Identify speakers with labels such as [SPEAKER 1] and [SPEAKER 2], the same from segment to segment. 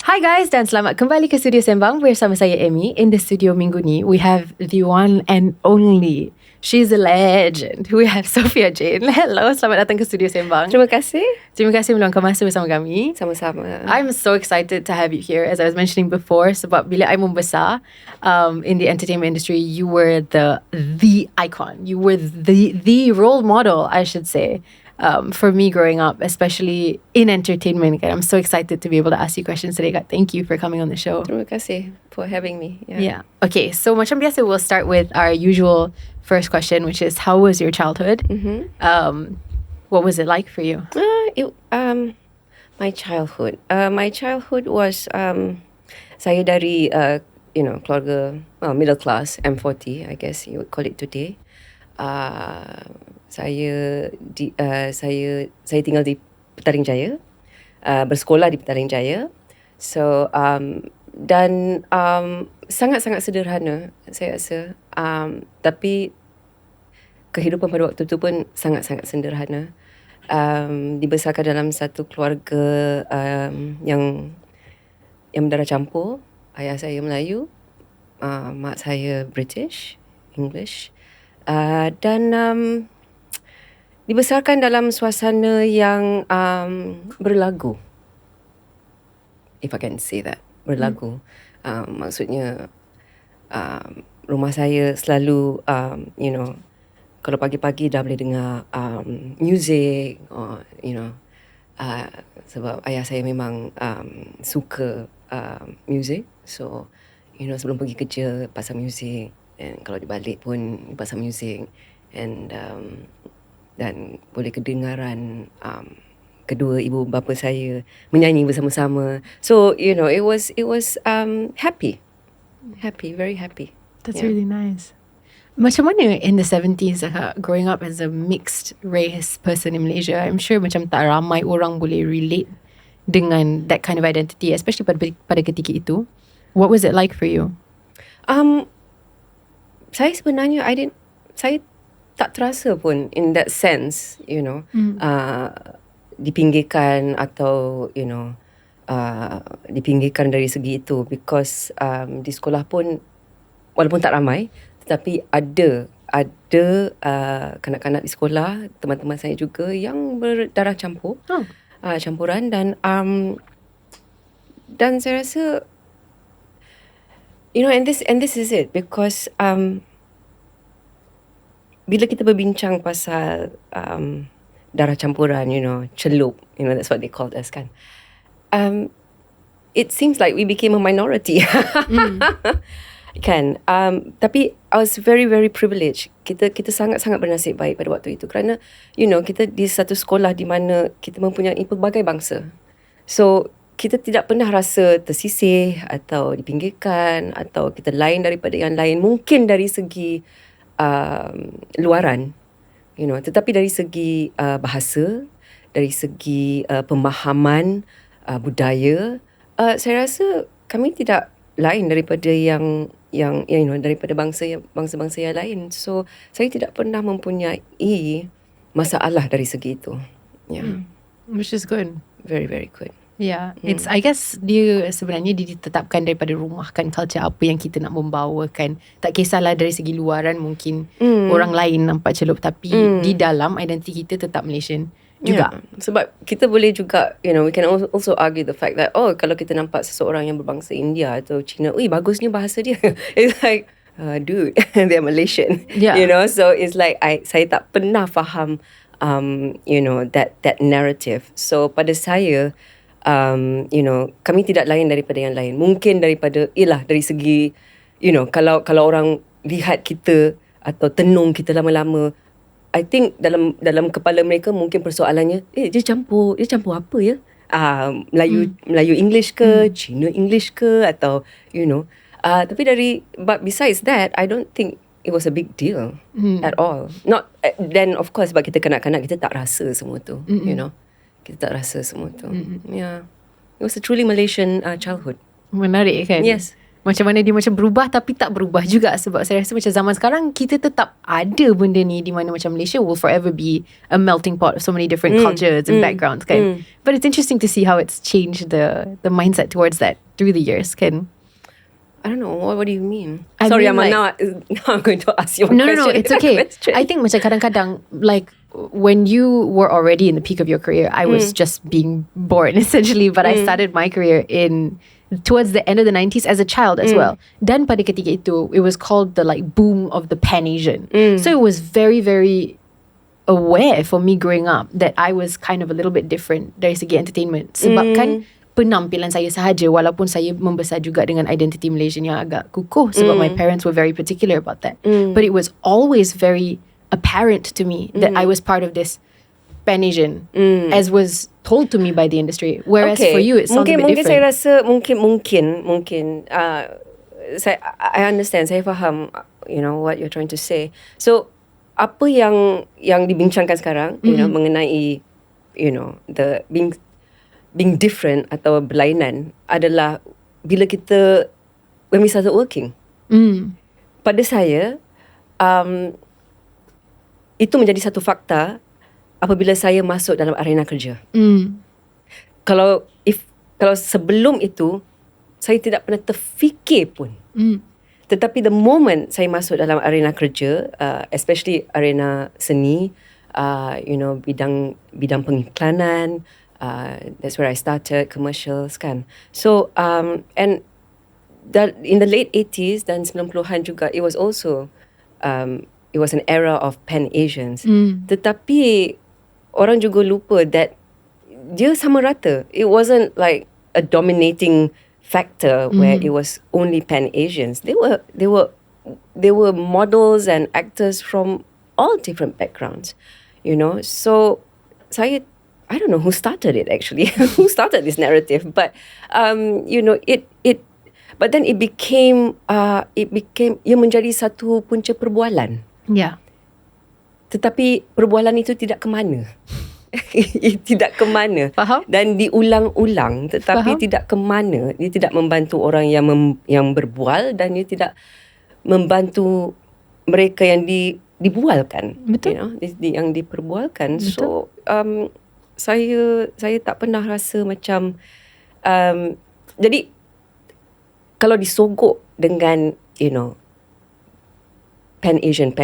[SPEAKER 1] Hi guys dan selamat kembali ke studio Sembang bersama saya Amy. In the studio minggu ni, we have the one and only, she's a legend. We have Sofia Jane. Hello, selamat datang ke studio Sembang.
[SPEAKER 2] Terima kasih.
[SPEAKER 1] Terima kasih meluangkan masa bersama kami.
[SPEAKER 2] Sama-sama.
[SPEAKER 1] I'm so excited to have you here, as I was mentioning before, sebab bila I membesar in the entertainment industry, you were the icon. You were the role model, I should say. For me growing up, especially in entertainment. I'm so excited to be able to ask you questions today. Thank you for coming on the show.
[SPEAKER 2] Terima kasih for having me.
[SPEAKER 1] Yeah. Okay, so macam biasa, we'll start with our usual first question, which is, how was your childhood? What was it like for you?
[SPEAKER 2] My childhood. My childhood was saya dari keluarga middle class, M40, I guess you would call it today. Saya tinggal di Petaling Jaya, bersekolah di Petaling Jaya. So dan sangat-sangat sederhana saya rasa. Tapi kehidupan pada waktu itu pun sangat-sangat sederhana. Dibesarkan dalam satu keluarga yang berdarah campur. Ayah saya Melayu, mak saya British, English. Dan dibesarkan dalam suasana yang berlagu, if I can say that, berlagu. Maksudnya rumah saya selalu kalau pagi-pagi dah boleh dengar music, or sebab ayah saya memang suka music. So sebelum pergi kerja pasang music, and kalau dibalik pun pasang music, and dan boleh kedengaran kedua ibu bapa saya menyanyi bersama-sama. So it was happy, very happy.
[SPEAKER 1] That's really nice. Macam mana in the 70s, growing up as a mixed race person in Malaysia? I'm sure macam tak ramai orang boleh relate dengan that kind of identity, especially pada ketika itu. What was it like for you?
[SPEAKER 2] Saya sebenarnya saya tak terasa pun in that sense, dipinggirkan atau dipinggirkan dari segi itu, because di sekolah pun walaupun tak ramai, tetapi ada kanak-kanak di sekolah, teman-teman saya juga yang berdarah campur, campuran, dan saya rasa and this is it, because bila kita berbincang pasal darah campuran, celup, that's what they called us kan. It seems like we became a minority. Kan. Tapi I was very, very privileged. Kita sangat-sangat bernasib baik pada waktu itu, kerana kita di satu sekolah di mana kita mempunyai pelbagai bangsa. So kita tidak pernah rasa tersisih atau dipinggirkan atau kita lain daripada yang lain, mungkin dari segi luaran, tetapi dari segi bahasa, dari segi pemahaman budaya, saya rasa kami tidak lain daripada yang daripada bangsa-bangsa yang lain. So saya tidak pernah mempunyai masalah dari segi itu.
[SPEAKER 1] Which is good.
[SPEAKER 2] Very, very good.
[SPEAKER 1] Yeah, it's, I guess dia sebenarnya ditetapkan daripada rumah kan, culture apa yang kita nak membawakan. Tak kisahlah dari segi luaran mungkin orang lain nampak celup, tapi di dalam identiti kita tetap Malaysian juga.
[SPEAKER 2] Sebab kita boleh juga, we can also argue the fact that, kalau kita nampak seseorang yang berbangsa India atau Cina, bagusnya bahasa dia. It's like, dude, they're Malaysian. So it's like, saya tak pernah faham that narrative. So pada saya, kami tidak lain daripada yang lain. Mungkin daripada dari segi kalau orang lihat kita atau tenung kita lama-lama, I think dalam kepala mereka mungkin persoalannya, dia campur apa ya? Melayu English ke, Cina English ke, atau tapi but besides that, I don't think it was a big deal at all. Not then, of course, sebab kita kanak-kanak, kita tak rasa semua tu, kita tak rasa semua tu. Yeah, it was a truly Malaysian childhood.
[SPEAKER 1] Menarik kan?
[SPEAKER 2] Yes.
[SPEAKER 1] macam mana dia macam berubah tapi tak berubah juga. Sebab saya rasa macam zaman sekarang kita tetap ada benda ni, di mana macam Malaysia will forever be a melting pot of so many different cultures and backgrounds kan. But it's interesting to see how it's changed the mindset towards that through the years kan.
[SPEAKER 2] I don't know, what do you mean?
[SPEAKER 1] I
[SPEAKER 2] Sorry,
[SPEAKER 1] mean,
[SPEAKER 2] now I'm going to ask you a
[SPEAKER 1] No,
[SPEAKER 2] question.
[SPEAKER 1] it's okay. I think macam kadang-kadang like when you were already in the peak of your career, I was just being born essentially, but I started my career towards the end of the 90s as a child as well. Dan pada ketika itu, it was called the like boom of the Pan-Asian. So it was very, very aware for me growing up that I was kind of a little bit different dari segi entertainment. Sebab kan penampilan saya sahaja, walaupun saya membesar juga dengan identiti Malaysian yang agak kukuh sebab my parents were very particular about that. But it was always very apparent to me that I was part of this Pan-Asian as was told to me by the industry. Whereas for you it sounds a bit
[SPEAKER 2] mungkin
[SPEAKER 1] different.
[SPEAKER 2] Saya rasa mungkin I understand, saya faham what you're trying to say. So apa yang dibincangkan sekarang mengenai the being different atau berlainan adalah bila kita when we started working. Pada saya itu menjadi satu fakta apabila saya masuk dalam arena kerja. Kalau sebelum itu saya tidak pernah terfikir pun. Tetapi the moment saya masuk dalam arena kerja, especially arena seni, bidang pengiklanan, that's where I started, commercials kan. So and that in the late 80s dan 90-an juga, it was also it was an era of Pan-Asians. Tetapi orang juga lupa that dia sama rata. It wasn't like a dominating factor where it was only Pan-Asians. They were models and actors from all different backgrounds, So I don't know who started it actually, who started this narrative, but but then it became ia menjadi satu punca perbualan.
[SPEAKER 1] Yeah.
[SPEAKER 2] Tetapi perbualan itu tidak ke mana. Tidak ke mana.
[SPEAKER 1] Faham?
[SPEAKER 2] Dan diulang-ulang tetapi
[SPEAKER 1] Faham?
[SPEAKER 2] tidak ke mana. Dia tidak membantu orang yang berbual dan dia tidak membantu mereka yang dibualkan.
[SPEAKER 1] Betul.
[SPEAKER 2] Yang diperbualkan.
[SPEAKER 1] Betul.
[SPEAKER 2] So saya tak pernah rasa macam jadi kalau disogok dengan Pan-Asian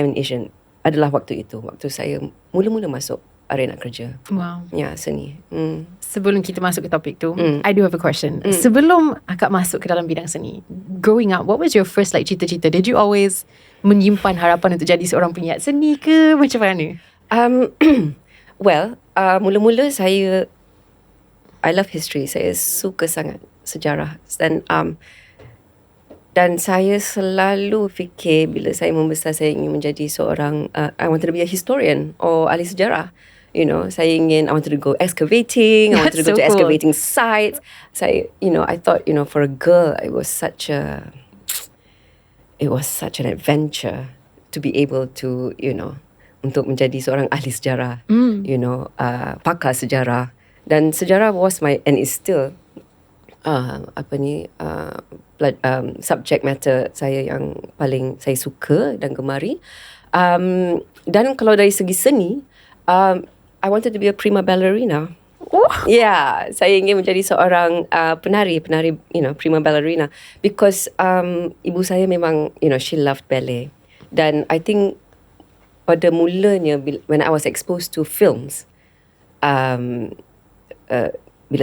[SPEAKER 2] adalah waktu saya mula-mula masuk arena kerja.
[SPEAKER 1] Wow.
[SPEAKER 2] Ya, seni.
[SPEAKER 1] Sebelum kita masuk ke topik tu, I do have a question. Sebelum akak masuk ke dalam bidang seni, growing up, what was your first like cita-cita? Did you always menyimpan harapan untuk jadi seorang penyiar seni ke? Macam mana?
[SPEAKER 2] Well, mula-mula I love history. Saya suka sangat sejarah dan saya selalu fikir bila saya membesar saya ingin menjadi seorang I wanted to be a historian or ahli sejarah. I wanted to go excavating. I wanted to go to excavating sites. I thought, for a girl, it was such an adventure to be able to, untuk menjadi seorang ahli sejarah, pakar sejarah. Dan sejarah was and is still subject matter saya yang paling saya suka dan gemari. Dan kalau dari segi seni, I wanted to be a prima ballerina. Yeah, saya ingin menjadi seorang penari, prima ballerina, because ibu saya memang, she loved ballet. Dan I think pada mulanya when I was exposed to films, bila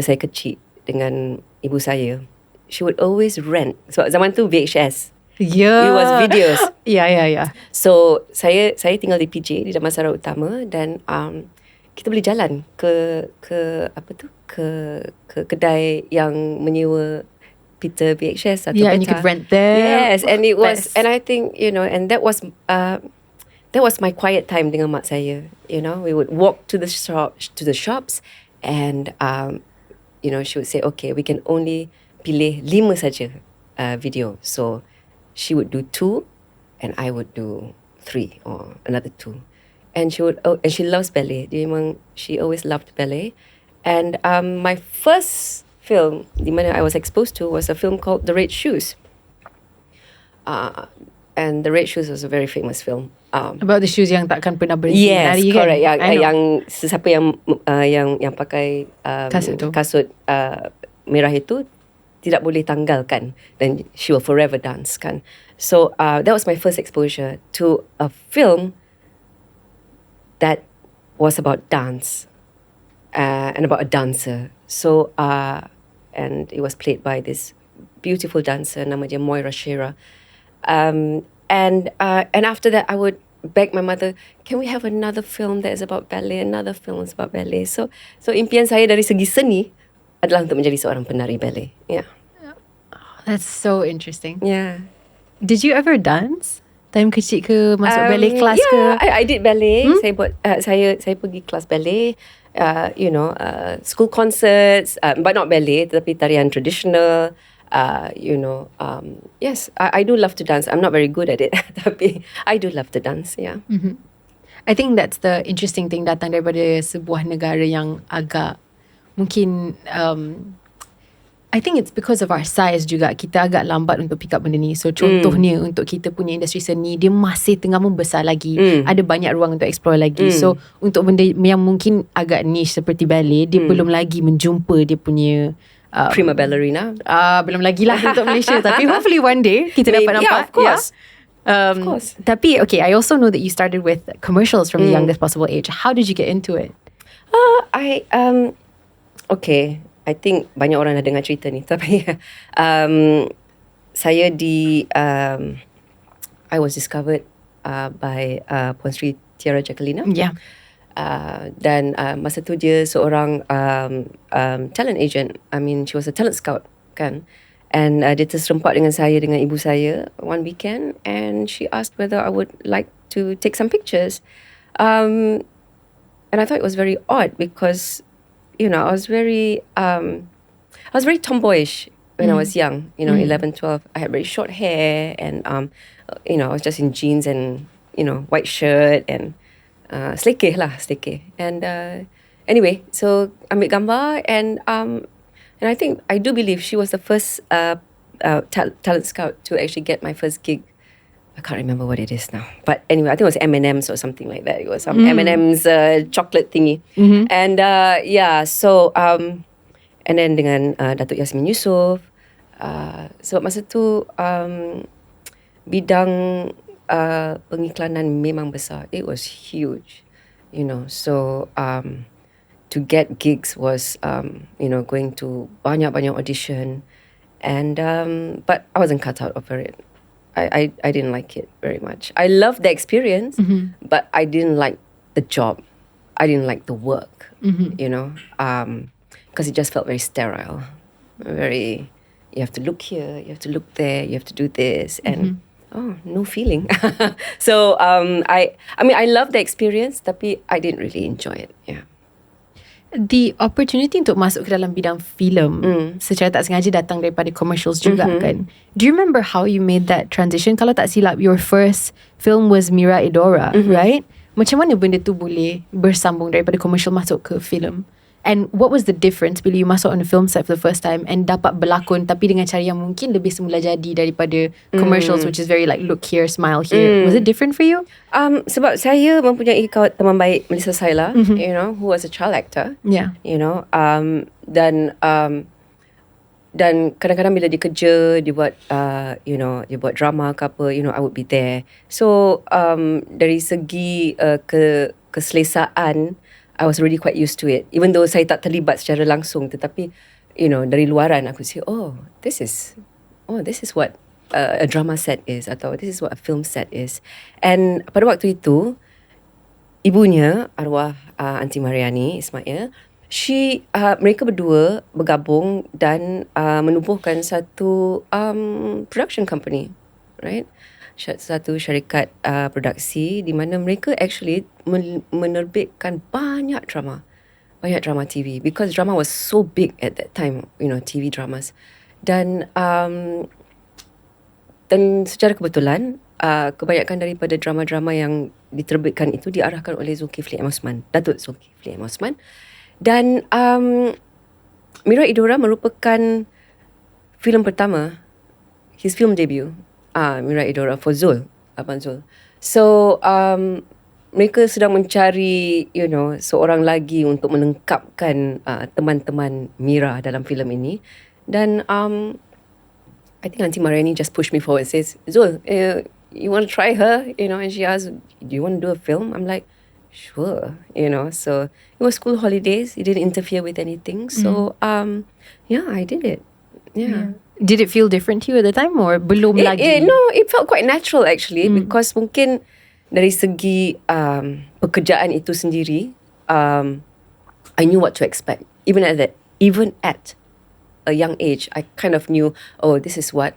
[SPEAKER 2] saya kecil dengan ibu saya, she would always rent. So zaman tu VHS.
[SPEAKER 1] Yeah.
[SPEAKER 2] It was videos.
[SPEAKER 1] Yeah.
[SPEAKER 2] So saya tinggal di PJ di Damansara Utama dan kita boleh jalan ke kedai yang menyewa pita VHS atau peta.
[SPEAKER 1] And you could rent there.
[SPEAKER 2] Yes, and it was and I think and that was my quiet time dengan mak saya. We would walk to the shops and she would say, okay, we can only pilih 5 saja video. So she would do 2 and I would do 3 or another 2. And she loves ballet. She always loved ballet. And my first film di mana I was exposed to was a film called The Red Shoes. And The Red Shoes was a very famous film.
[SPEAKER 1] About the shoes yang takkan pernah berhenti
[SPEAKER 2] Yes,
[SPEAKER 1] lari kan?
[SPEAKER 2] correct.
[SPEAKER 1] I know.
[SPEAKER 2] Yang sesiapa yang pakai kasut merah itu tidak boleh tanggalkan, then she will forever dance kan. So that was my first exposure to a film that was about dance and about a dancer. So and it was played by this beautiful dancer nama dia Moira Shearer. And after that I would beg my mother, can we have another film that is about ballet, another film is about ballet. So impian saya dari segi seni adalah untuk menjadi seorang penari ballet. Yeah.
[SPEAKER 1] That's so interesting.
[SPEAKER 2] Yeah.
[SPEAKER 1] Did you ever dance? Time kecil ke masuk ballet class ke?
[SPEAKER 2] Yeah, I did ballet. Saya pergi kelas ballet. School concerts, but not ballet, tetapi tarian traditional. Yes, I do love to dance. I'm not very good at it, tapi I do love to dance. Yeah.
[SPEAKER 1] Mm-hmm. I think that's the interesting thing datang daripada sebuah negara yang agak mungkin I think it's because of our size juga. Kita agak lambat untuk pick up benda ni. So contohnya untuk kita punya industri seni, dia masih tengah membesar lagi. Ada banyak ruang untuk explore lagi. So untuk benda yang mungkin agak niche seperti ballet, dia belum lagi menjumpa dia punya
[SPEAKER 2] prima ballerina.
[SPEAKER 1] Belum lagi lah untuk Malaysia. Tapi hopefully one day kita dapat nampak.
[SPEAKER 2] Yeah, of course.
[SPEAKER 1] Of course. Tapi okay, I also know that you started with commercials from the youngest possible age. How did you get into it?
[SPEAKER 2] Okay, I think banyak orang dah dengar cerita ni. Tapi saya I was discovered by Puan Sri Tiara Jacquelina.
[SPEAKER 1] Yeah.
[SPEAKER 2] Dan masa tu dia seorang talent agent. I mean, she was a talent scout kan. And dia terserempak dengan saya, dengan ibu saya one weekend, and she asked whether I would like to take some pictures. And I thought it was very odd because, I was very tomboyish when I was young, 11, 12. I had very short hair and, I was just in jeans and, white shirt and selekeh. And anyway, so ambil gambar and I think, I do believe she was the first talent scout to actually get my first gig. I can't remember what it is now. But anyway, I think it was M&M's or something like that. It was some M&M's chocolate thingy. And so, and then dengan Datuk Yasmin Yusof. Sebab masa tu, bidang pengiklanan memang besar. It was huge, So, to get gigs was, going to banyak-banyak audition. And, but I wasn't cut out for it. I didn't like it very much. I loved the experience, but I didn't like the job. I didn't like the work, because it just felt very sterile. You have to look here, you have to look there, you have to do this, and no feeling. So I loved the experience, tapi I didn't really enjoy it. Yeah.
[SPEAKER 1] The opportunity untuk masuk ke dalam bidang filem secara tak sengaja datang daripada commercials juga kan. Do you remember how you made that transition? Kalau tak silap, your first film was Mira Edora, right? Macam mana benda tu boleh bersambung daripada commercial masuk ke filem? And what was the difference bila you masuk on a film set for the first time and dapat berlakon tapi dengan cara yang mungkin lebih semula jadi daripada commercials, which is very like look here, smile here. Was it different for you?
[SPEAKER 2] Sebab saya mempunyai teman baik Melissa Saila, who was a child actor.
[SPEAKER 1] Yeah.
[SPEAKER 2] Dan kadang-kadang bila dia kerja, dia buat dia buat drama ke apa, I would be there. So dari segi keselesaan, I was really quite used to it, even though saya tak terlibat secara langsung. Tetapi dari luaran aku say, this is what a drama set is, atau this is what a film set is. And pada waktu itu, ibunya arwah Aunty Mariani Ismail, mereka berdua bergabung dan menubuhkan satu production company, right? Satu syarikat produksi di mana mereka actually menerbitkan banyak drama TV, because drama was so big at that time, TV dramas. Dan secara kebetulan kebanyakan daripada drama-drama yang diterbitkan itu diarahkan oleh Datuk Zulkifli M. Osman. Dan Mira Edora merupakan filem pertama, his film debut. Mira Idora for Zul, Abang Zul. So mereka sedang mencari seorang lagi untuk melengkapkan teman-teman Mira dalam filem ini. Dan I think Auntie Mariani just pushed me forward and says, Zul, you want to try her? And she asked, do you want to do a film? I'm like, sure. So it was school holidays. It didn't interfere with anything. So I did it. Yeah.
[SPEAKER 1] Did it feel different to you at the time or belum lagi?
[SPEAKER 2] No, it felt quite natural actually because mungkin dari segi pekerjaan itu sendiri, I knew what to expect. Even at a young age, I kind of knew, this is what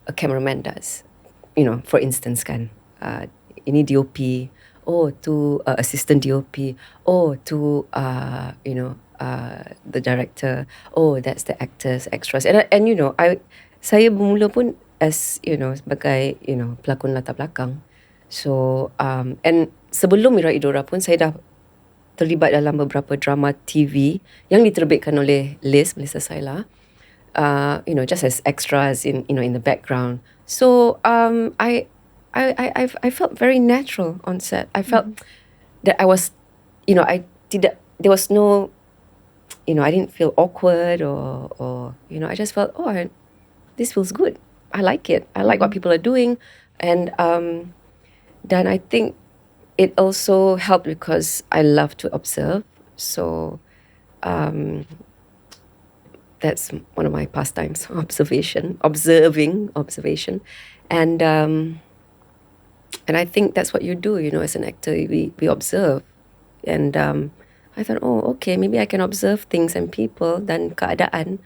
[SPEAKER 2] a cameraman does. For instance kan, ini DOP, to assistant DOP, to the director, that's the actors, extras. And saya bermula pun as sebagai pelakon latar belakang. So and sebelum Mira Idora pun saya dah terlibat dalam beberapa drama TV yang diterbitkan oleh Liz Melissa Saila, just as extras in the background. So I felt very natural on set. I felt that I was, there was no, I didn't feel awkward or I just felt, this feels good. I like it. I like what people are doing. And then I think it also helped because I love to observe. So that's one of my pastimes, observation. And I think that's what you do, as an actor, we observe. And I thought, okay, maybe I can observe things and people dan keadaan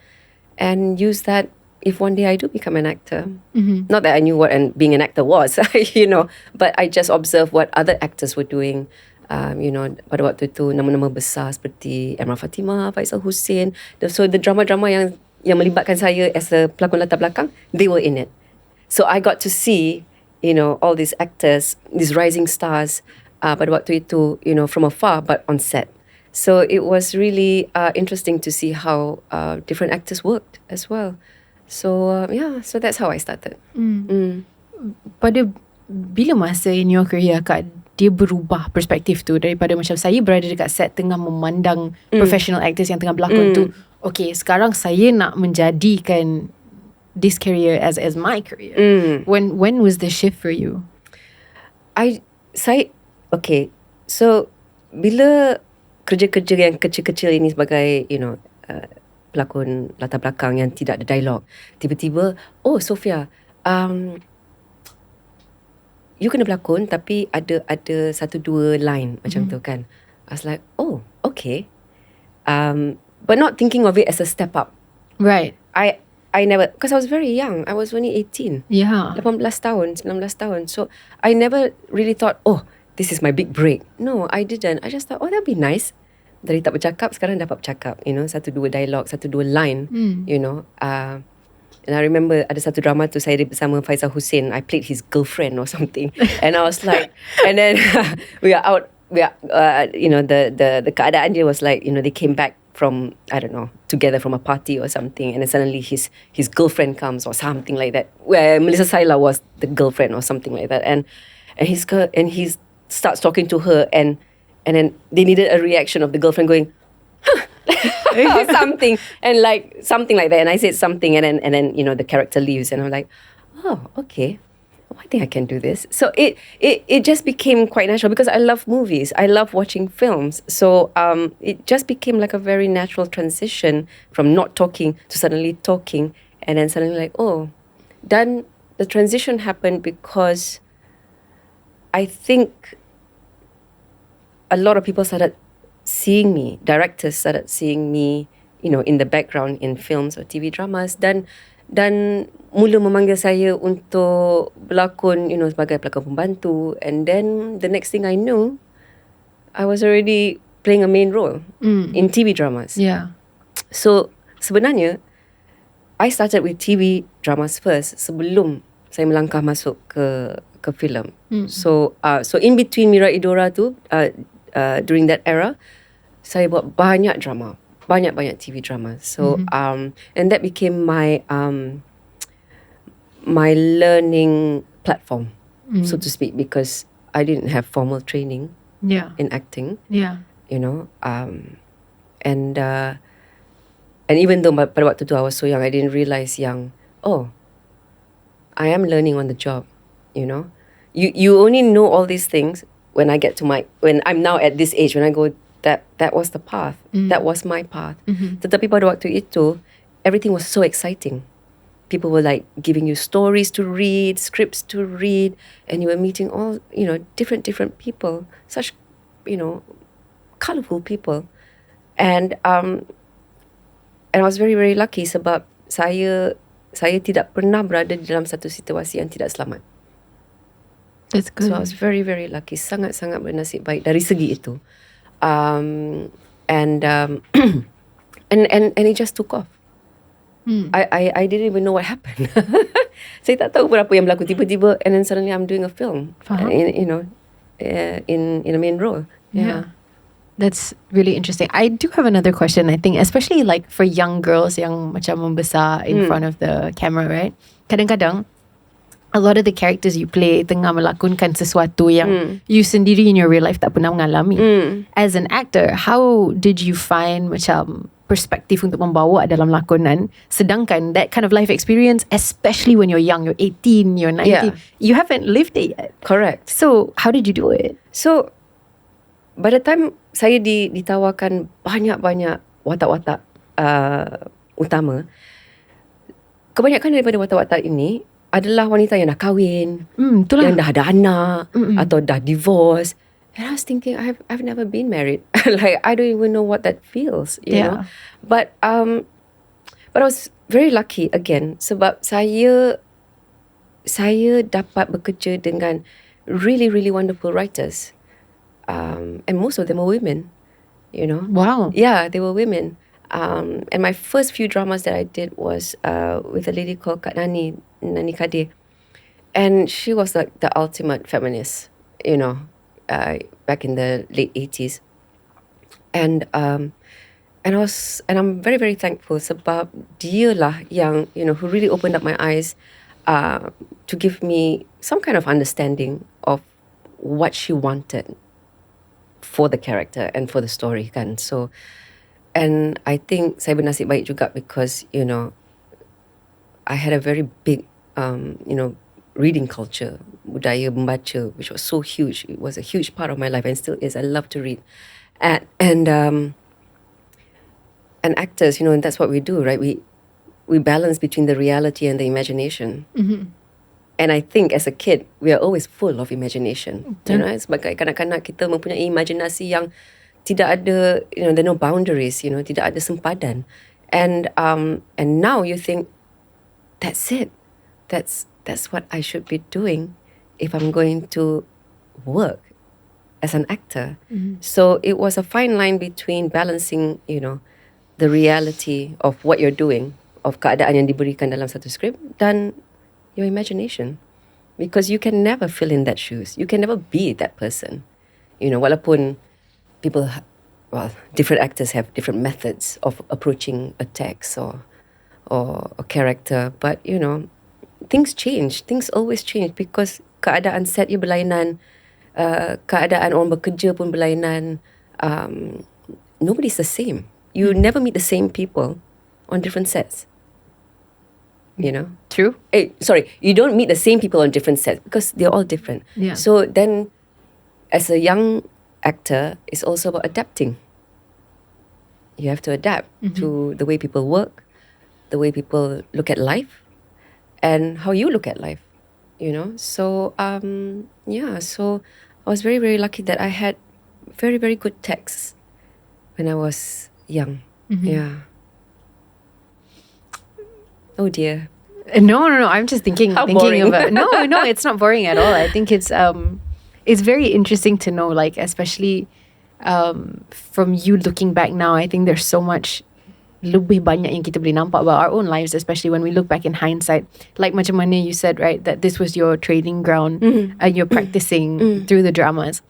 [SPEAKER 2] and use that if one day I do become an actor. Not that I knew what being an actor was, but I just observed what other actors were doing. Pada waktu itu nama-nama besar seperti Emrah Fatimah, Faisal Hussein. So the drama-drama yang melibatkan saya as a pelakon latar belakang, they were in it. So I got to see, all these actors, these rising stars, pada waktu itu, from afar but on set. So it was really interesting to see how different actors worked as well. So so that's how I started.
[SPEAKER 1] Pada bila masa in your career Kak, dia berubah perspektif tu daripada macam saya berada dekat set tengah memandang professional actors yang tengah berlakon tu, okay, sekarang saya nak menjadikan this career as my career. When was the shift for you?
[SPEAKER 2] Okay, so bila kerja-kerja yang kecil-kecil ini sebagai pelakon latar belakang yang tidak ada dialog, tiba-tiba Sofia, you kena berlakon tapi ada 1-2 line macam tu kan. I was like, okay, but not thinking of it as a step up.
[SPEAKER 1] Right.
[SPEAKER 2] I never, because I was very young. I was only 18.
[SPEAKER 1] Yeah.
[SPEAKER 2] 18 tahun, 19 tahun. So I never really thought, this is my big break. No, I didn't. I just thought, that'd be nice. Dari tak bercakap, sekarang dapat bercakap. 1-2 dialog, 1-2 line. And I remember ada satu drama tu saya bersama Faisal Hussein. I played his girlfriend or something. And I was like, and then we are out. The keadaan dia was like, they came back from, I don't know, together from a party or something, and then suddenly his girlfriend comes or something like that, where Melissa Saila was the girlfriend or something like that, and he starts talking to her, and then they needed a reaction of the girlfriend going, or something, and like something like that, and I said something, and then the character leaves, and I'm like, okay, I think I can do this. So it just became quite natural because I love movies. I love watching films. So it just became like a very natural transition from not talking to suddenly talking, and then suddenly like, then the transition happened because I think a lot of people started seeing me, directors started seeing me, in the background in films or TV dramas, dan mula memanggil saya untuk berlakon, sebagai pelakon pembantu, and then the next thing I knew, I was already playing a main role in TV dramas.
[SPEAKER 1] Yeah.
[SPEAKER 2] So sebenarnya I started with TV dramas first sebelum saya melangkah masuk ke filem. So in between Mira Idora tu, during that era, saya buat banyak drama, banyak TV drama. So and that became my my learning platform, so to speak, because I didn't have formal training in acting. You know, and even though pada waktu tu I was so young, I didn't realize I am learning on the job. You know, you only know all these things when I'm now at this age, when I go, that was the path, that was my path. Tetapi pada waktu itu, everything was so exciting. People were like giving you stories to read, scripts to read, and you were meeting all, different people, such, colourful people. And I was very, very lucky sebab saya tidak pernah berada di dalam satu situasi yang tidak selamat.
[SPEAKER 1] That's good.
[SPEAKER 2] So I was very, very lucky. Sangat-sangat bernasib baik dari segi itu. And it just took off. I didn't even know what happened. Saya tak tahu apa yang berlaku tiba-tiba, and then suddenly I'm doing a film. In a main role. Yeah.
[SPEAKER 1] That's really interesting. I do have another question, I think, especially like for young girls yang macam membesar in front of the camera, right? Kadang-kadang, a lot of the characters you play tengah melakonkan sesuatu yang you sendiri in your real life tak pernah mengalami. As an actor, how did you find macam perspektif untuk membawa dalam lakonan, sedangkan that kind of life experience, especially when you're young, you're 18, you're 19, you haven't lived it yet.
[SPEAKER 2] Correct.
[SPEAKER 1] So how did you do it?
[SPEAKER 2] So by the time saya ditawarkan banyak-banyak watak-watak utama, kebanyakan daripada watak-watak ini adalah wanita yang dah kahwin, yang dah ada anak, atau dah divorce. And I was thinking, I've never been married. Like, I don't even know what that feels, you know. But I was very lucky again sebab saya dapat bekerja dengan really, really wonderful writers. And most of them were women, you know.
[SPEAKER 1] Wow.
[SPEAKER 2] Yeah, they were women. And my first few dramas that I did was with a lady called Nani 𝙁𝙃𝙄𝙎. And she was like the ultimate feminist, you know, back in the late 80s. And I'm very, very thankful sebab dia lah yang, who really opened up my eyes to give me some kind of understanding of what she wanted for the character and for the story kan. So, and I think saya bernasib baik juga because, I had a very big, reading culture, budaya membaca, which was so huge. It was a huge part of my life and still is. I love to read. And actors, and that's what we do, right? We balance between the reality and the imagination. And I think as a kid, we are always full of imagination. Sebagai kanak-kanak, kita mempunyai imajinasi yang tidak ada, there are no boundaries, tidak ada sempadan. And now you think, that's it. That's what I should be doing if I'm going to work as an actor. So it was a fine line between balancing, the reality of what you're doing, of keadaan yang diberikan dalam satu skrip, dan your imagination. Because you can never fill in that shoes. You can never be that person. Walaupun people, different actors have different methods of approaching a text or a character. But, things change. Things always change because keadaan set you berlainan, keadaan orang bekerja pun berlainan. Nobody's the same. You never meet the same people on different sets.
[SPEAKER 1] True.
[SPEAKER 2] Sorry, you don't meet the same people on different sets because they're all different.
[SPEAKER 1] Yeah.
[SPEAKER 2] So then, as a young actor, it's also about adapting. You have to adapt to the way people work, the way people look at life, and how you look at life, So, so I was very, very lucky that I had very, very good texts when I was young. Yeah. Oh dear.
[SPEAKER 1] No. I'm just thinking
[SPEAKER 2] boring.
[SPEAKER 1] about. No, it's not boring at all. I think it's very interesting to know, like, especially from you looking back now. I think there's so much lebih banyak yang kita boleh nampak about our own lives, especially when we look back in hindsight. Like macam mana you said, right, that this was your training ground and you're practicing through the dramas.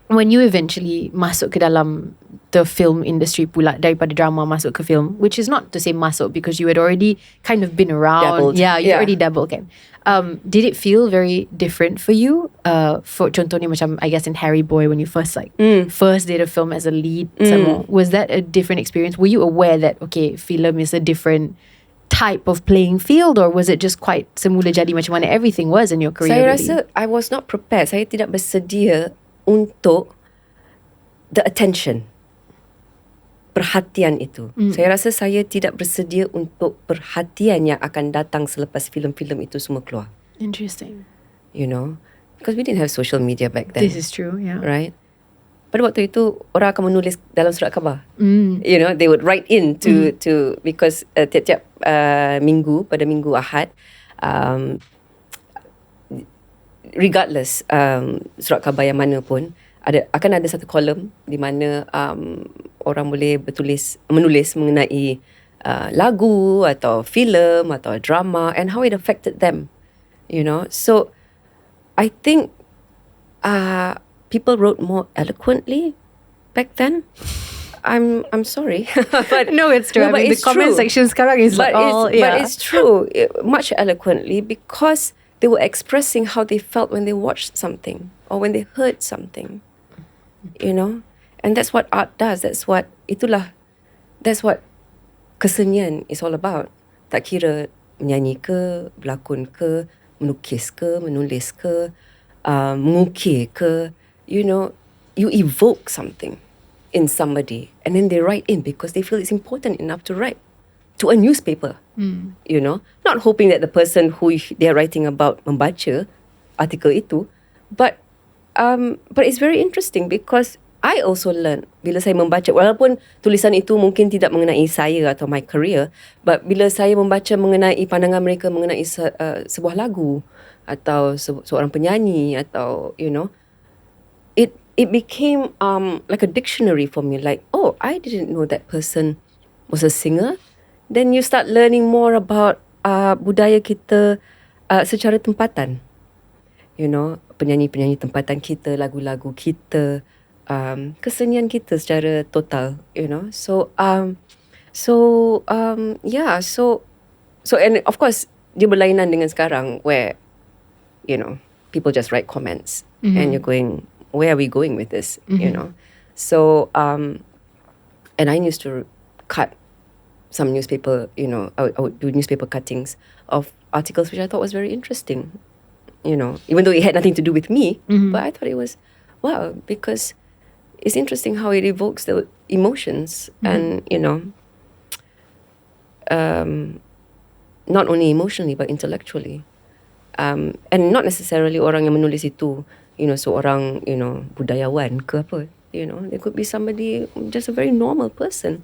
[SPEAKER 1] When you eventually masuk ke dalam the film industry pula, daripada drama masuk ke film, which is not to say masuk because you had already kind of been around.
[SPEAKER 2] Dabbled.
[SPEAKER 1] Yeah, you already dabbled kan. Did it feel very different for you? For contohnya macam I guess in Harry Boy when you first first did a film as a lead, some more, was that a different experience? Were you aware that okay, film is a different type of playing field, or was it just quite semula jadi macam mana everything was in your career?
[SPEAKER 2] Saya
[SPEAKER 1] really?
[SPEAKER 2] rasa I was not prepared. Saya tidak bersedia untuk the attention, perhatian itu. Saya rasa saya tidak bersedia untuk perhatian yang akan datang selepas filem-filem itu semua keluar.
[SPEAKER 1] Interesting.
[SPEAKER 2] You know, because we didn't have social media back then.
[SPEAKER 1] This is true, yeah.
[SPEAKER 2] Right? Pada waktu itu orang akan menulis dalam surat khabar. You know, they would write in to because tiap-tiap minggu, pada minggu Ahad, regardless surat khabar yang mana pun, akan ada satu kolom di mana orang boleh menulis mengenai lagu atau filem atau drama and how it affected them, you know. So I think people wrote more eloquently back then. I'm sorry, but
[SPEAKER 1] no, it's true.
[SPEAKER 2] No,
[SPEAKER 1] I mean, the comment section sekarang is
[SPEAKER 2] but
[SPEAKER 1] like all
[SPEAKER 2] but it's true, much eloquently, because they were expressing how they felt when they watched something or when they heard something, you know. And that's what art does. That's what kesenian is all about. Tak kira menyanyi ke, berlakon ke, melukis ke, menulis ke, mengukir ke, you know, you evoke something in somebody and then they write in because they feel it's important enough to write to a newspaper, you know, not hoping that the person who they're writing about membaca artikel itu, but it's very interesting because I also learned bila saya membaca, walaupun tulisan itu mungkin tidak mengenai saya atau my career, but bila saya membaca mengenai pandangan mereka mengenai sebuah lagu atau seorang penyanyi atau, you know, it became like a dictionary for me, like, oh, I didn't know that person was a singer. Then you start learning more about budaya kita secara tempatan, you know, penyanyi-penyanyi tempatan kita, lagu-lagu kita, kesenian kita secara total, you know. So and of course dia berlainan dengan sekarang where, you know, people just write comments and you're going, where are we going with this, you know. So and I used to cut some newspaper, you know, I would do newspaper cuttings of articles which I thought was very interesting, you know, even though it had nothing to do with me, but I thought it was, wow, because it's interesting how it evokes the emotions and, you know, not only emotionally but intellectually. And not necessarily orang yang menulis itu, you know, seorang, you know, budayawan ke apa, you know, there could be somebody, just a very normal person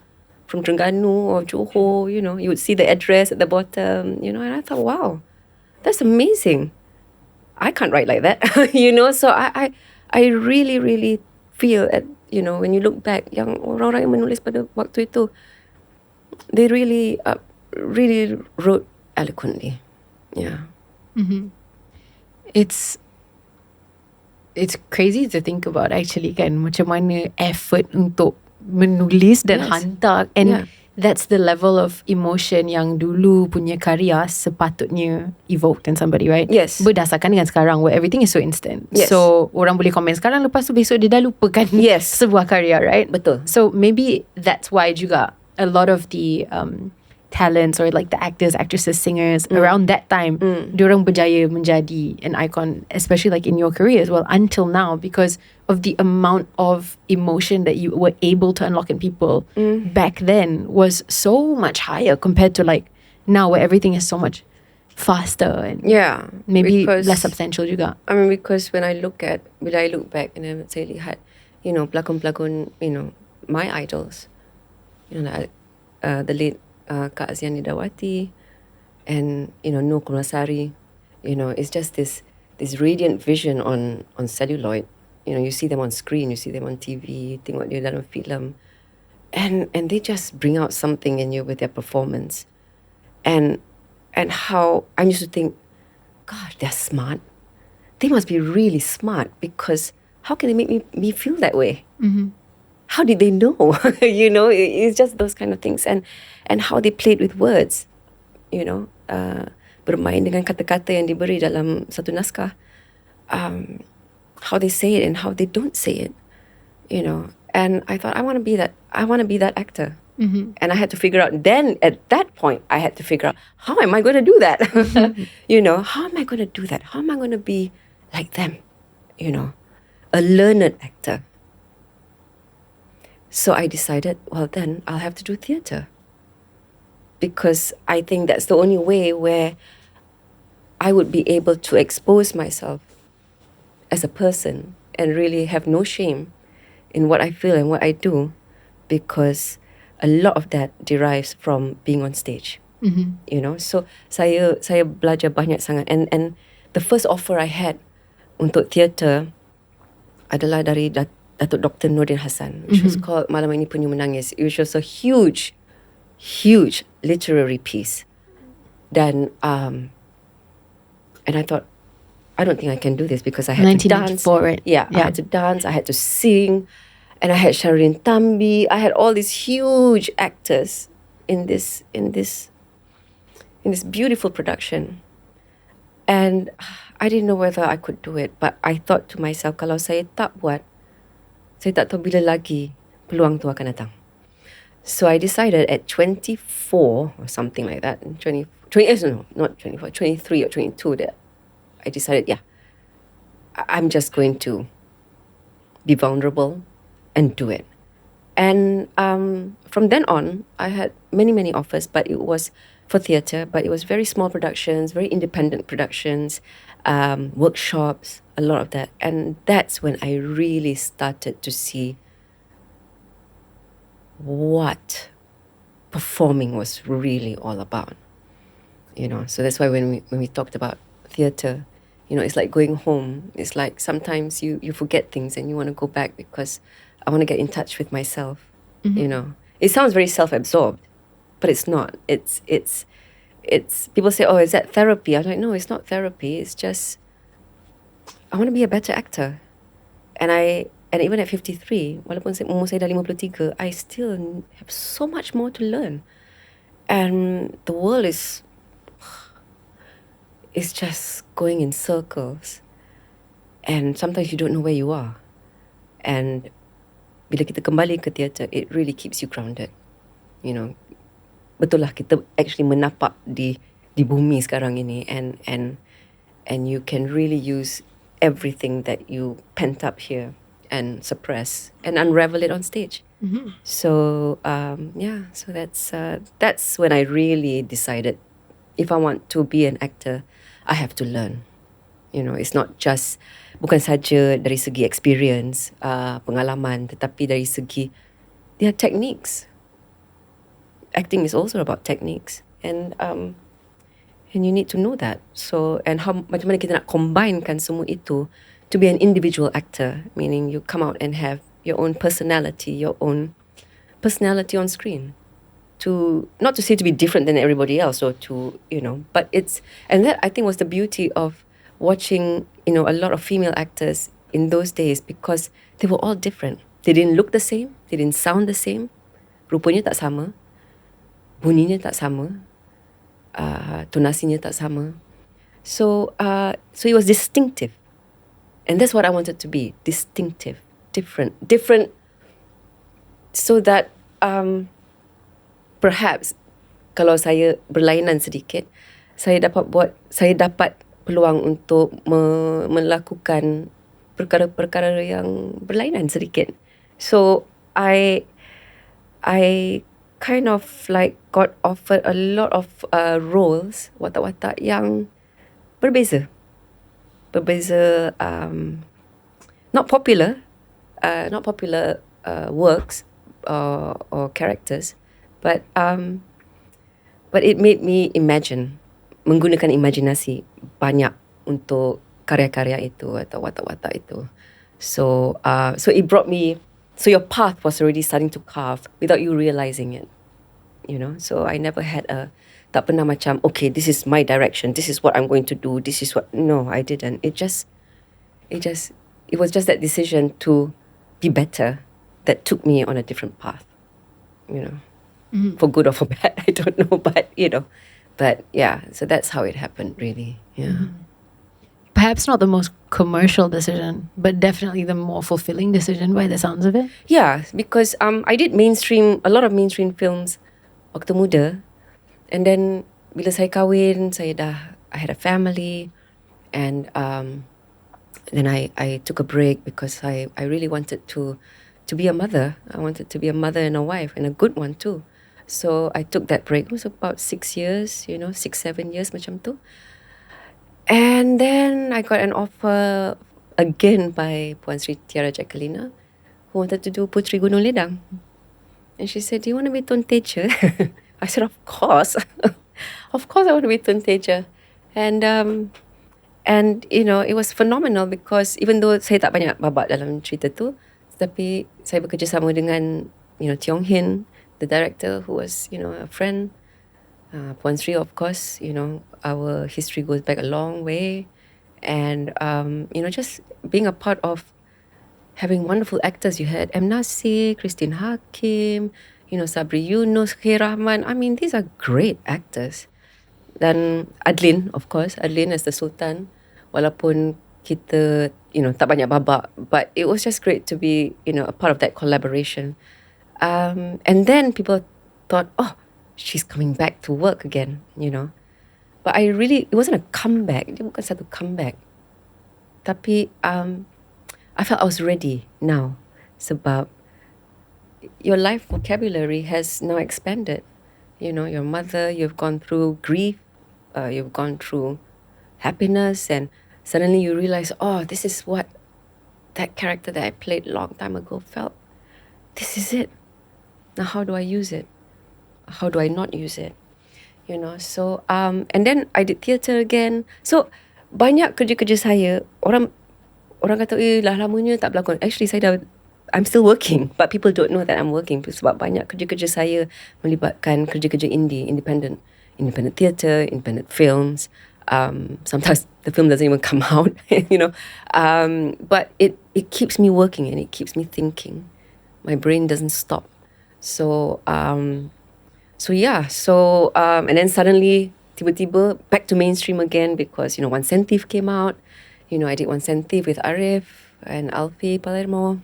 [SPEAKER 2] from Terengganu or Johor, you know, you would see the address at the bottom, you know, and I thought, wow, that's amazing. I can't write like that, you know. So I really, really feel at, you know, when you look back, yang orang-orang yang menulis pada waktu itu, they really wrote eloquently. Yeah.
[SPEAKER 1] It's crazy to think about actually kan, macam mana effort untuk menulis dan hantar, and that's the level of emotion yang dulu punya karya sepatutnya evoked in somebody, right?
[SPEAKER 2] Yes.
[SPEAKER 1] Berdasarkan dengan sekarang where everything is so instant.
[SPEAKER 2] Yes.
[SPEAKER 1] So orang boleh komen sekarang, lepas tu besok dia dah lupakan sebuah karya, right?
[SPEAKER 2] Betul.
[SPEAKER 1] So maybe that's why juga a lot of the talents or like the actors, actresses, singers around that time, diorang berjaya menjadi an icon, especially like in your career as well until now, because of the amount of emotion that you were able to unlock in people back then was so much higher compared to like now where everything is so much faster and maybe less substantial juga.
[SPEAKER 2] I mean, because when I look back and I would say lihat, you know, pelakon-pelakon, you know, my idols, you know, like, the late 𝙀𝙃𝙄𝙎 Dawati and, you know, Nur Kumasari, you know, it's just this radiant vision on celluloid. You know, you see them on screen, you see them on TV, tengok dia dalam filem, and they just bring out something in you with their performance, and how I used to think, God, they're smart. They must be really smart, because how can they make me feel that way? how did they know? It's just those kind of things, and how they played with words, bermain dengan kata-kata yang diberi dalam satu naskah, how they say it and how they don't say it, and I thought I want to be that actor. And I had to figure out, then at that point, I had to figure out, how am I going to do that? How am I going to do that? How am I going to be like them? A learned actor. So I decided, well, then I'll have to do theatre. Because I think that's the only way where I would be able to expose myself as a person and really have no shame in what I feel and what I do, because a lot of that derives from being on stage. So saya belajar banyak sangat, and the first offer I had untuk theatre adalah dari Datuk Dr. Nordin Hassan, which was called Malam Ini Penyu Menangis, which was a huge literary piece. Then and I thought, I don't think I can do this, because I had to dance.
[SPEAKER 1] Right?
[SPEAKER 2] Yeah, I had to dance, I had to sing, and I had Shahrin Tambi. I had all these huge actors in this beautiful production, and I didn't know whether I could do it. But I thought to myself, kalau saya tak buat, saya tak tahu bila lagi peluang tu akan datang. So I decided at 24 or something like that, 23 or 22, that I decided, I'm just going to be vulnerable and do it. And from then on, I had many offers, but it was for theatre, but it was very small productions, very independent productions, workshops, a lot of that. And that's when I really started to see what performing was really all about. So that's why when we talked about theatre, it's like going home. It's like sometimes you forget things and you want to go back, because I want to get in touch with myself. It sounds very self-absorbed, but it's not. It's people say, oh, is that therapy? I'm like, no, it's not therapy. It's just, I want to be a better actor. And even at 53, walaupun umur saya dah 53, I still have so much more to learn. And the world is just going in circles. And sometimes you don't know where you are. And bila kita kembali ke theatre, it really keeps you grounded. Betul lah, kita actually menapak di bumi sekarang ini, and you can really use everything that you pent up here and suppress and unravel it on stage. So so that's when I really decided, if I want to be an actor, I have to learn. It's not just, bukan saja dari segi experience, pengalaman, tetapi dari segi their techniques. Acting is also about techniques, and you need to know that. So, and how macam mana kita nak combinekan semua itu to be an individual actor, meaning you come out and have your own personality on screen. Not to say to be different than everybody else, or to, but and that I think was the beauty of watching, a lot of female actors in those days, because they were all different. They didn't look the same, they didn't sound the same, rupanya tak sama, bunyinya tak sama, tonasinya tak sama. So it was distinctive. And that's what I wanted to be, distinctive, different, so that perhaps kalau saya berlainan sedikit, saya dapat peluang untuk melakukan perkara-perkara yang berlainan sedikit. So I kind of like got offered a lot of roles, watak-watak yang berbeza, not popular works or characters, but it made me imagine, menggunakan imaginasi banyak untuk karya-karya itu atau watak-watak itu. So it brought me, so your path was already starting to carve without you realizing it, So I never had tak pernah macam, okay, this is my direction, this is what I'm going to do, this is what, no, I didn't. It was just that decision to be better that took me on a different path, for good or for bad, I don't know, but yeah, so that's how it happened, really. Yeah.
[SPEAKER 1] Perhaps not the most commercial decision, but definitely the more fulfilling decision by the sounds of it.
[SPEAKER 2] Yeah, because I did a lot of mainstream films waktu muda, and then bila saya kahwin, I had a family, and then I took a break because I really wanted to be a mother. I wanted to be a mother and a wife, and a good one too. So I took that break. It was about 6 years, 6-7 years macam tu. And then I got an offer again by Puan Sri Tiara Jacquelina, who wanted to do Puteri Gunung Ledang. And she said, do you want to be 𝙏𝙃𝙄𝙎? I said, of course. Of course I want to be 𝙏𝙃𝙄𝙎. And it was phenomenal because even though saya tak banyak babak dalam cerita tu, tapi saya bekerjasama dengan Tiong Hin, the director, who was a friend. Puan Sri, of course, our history goes back a long way. And, just being a part of having wonderful actors. You had M. Nasir, Christine Hakim, Sabri Yunus, Khair Rahman. I mean, these are great actors. Dan Adlin, of course, Adlin as the Sultan. Walaupun kita, tak banyak babak, but it was just great to be, a part of that collaboration. And then people thought, oh, she's coming back to work again, But it wasn't a comeback. Dia bukan satu comeback. Tapi I felt I was ready now. Sebab your life vocabulary has now expanded. Your mother, you've gone through grief, you've gone through happiness, and suddenly you realize, oh, this is what that character that I played a long time ago felt. This is it. Now how do I use it? How do I not use it? So and then I did theatre again. So banyak kerja-kerja saya, orang kata, lah lamanya tak berlakon. Actually I'm still working, but people don't know that I'm working sebab banyak kerja-kerja saya melibatkan kerja-kerja independent theatre, independent films. Sometimes the film doesn't even come out, but it keeps me working and it keeps me thinking. My brain doesn't stop. So and then suddenly tiba-tiba back to mainstream again because One Sentif came out. I did One Sentif with Arif and Alfie Palermo,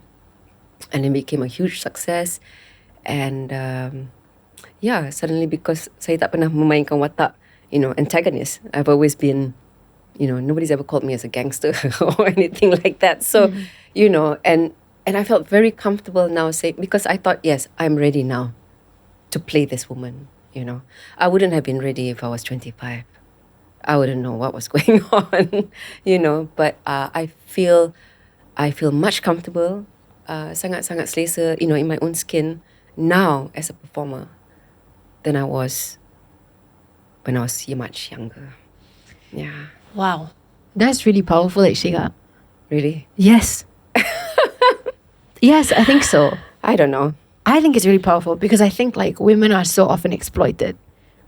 [SPEAKER 2] and it became a huge success. And suddenly because saya tak pernah memainkan watak antagonist, I've always been nobody's ever called me as a gangster or anything like that. So and I felt very comfortable now because I thought, yes, I'm ready now to play this woman. I wouldn't have been ready if I was 25. I wouldn't know what was going on, but I feel much comfortable, sangat-sangat selesa, in my own skin now as a performer than I was when I was much younger. Yeah.
[SPEAKER 1] Wow. That's really powerful, 𝙏𝙃𝙄𝙎.
[SPEAKER 2] Really?
[SPEAKER 1] Yes. Yes, I think so.
[SPEAKER 2] I don't know.
[SPEAKER 1] I think it's really powerful because I think women are so often exploited,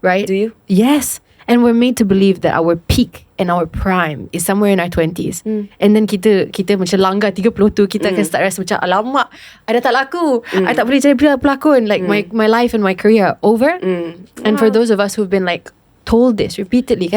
[SPEAKER 1] right?
[SPEAKER 2] Do you?
[SPEAKER 1] Yes. And we're made to believe that our peak and our prime is somewhere in our 20s. And then kita macam langgar 30 tu, kita akan start rasa macam, alamak, I dah tak laku. I tak boleh jadi pelakon. My life and my career over. And for those of us who've been told this repeatedly,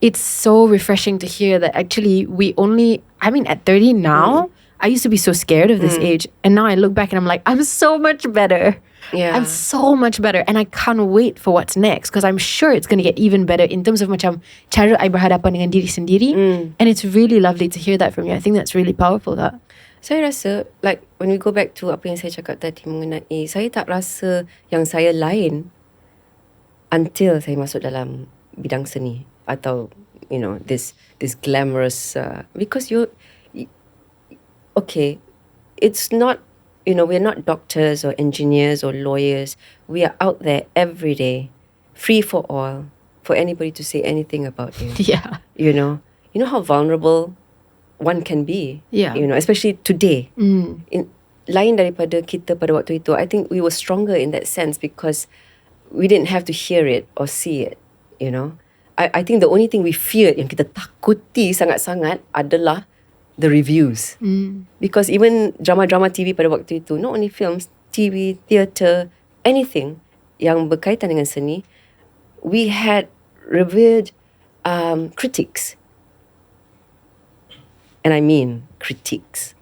[SPEAKER 1] it's so refreshing to hear that actually at 30 now, I used to be so scared of this age. And now I look back and I'm like, I'm so much better.
[SPEAKER 2] Yeah.
[SPEAKER 1] I'm so much better. And I can't wait for what's next because I'm sure it's going to get even better in terms of macam cara I berhadapan dengan diri sendiri. And it's really lovely to hear that from you. I think that's really powerful.
[SPEAKER 2] Saya rasa when we go back to apa yang saya cakap tadi mengenai saya tak rasa yang saya lain until saya masuk dalam bidang seni atau this glamorous because okay, it's not, we're not doctors or engineers or lawyers. We are out there every day, free for all, for anybody to say anything about you.
[SPEAKER 1] Yeah.
[SPEAKER 2] You know how vulnerable one can be.
[SPEAKER 1] Yeah.
[SPEAKER 2] Especially today. Lain daripada kita pada waktu itu, I think we were stronger in that sense because we didn't have to hear it or see it. I think the only thing we feared, yang kita takuti sangat-sangat adalah the reviews. Because even drama-drama TV pada waktu itu, not only films, TV, theatre, anything yang berkaitan dengan seni, we had revered critics. And I mean critics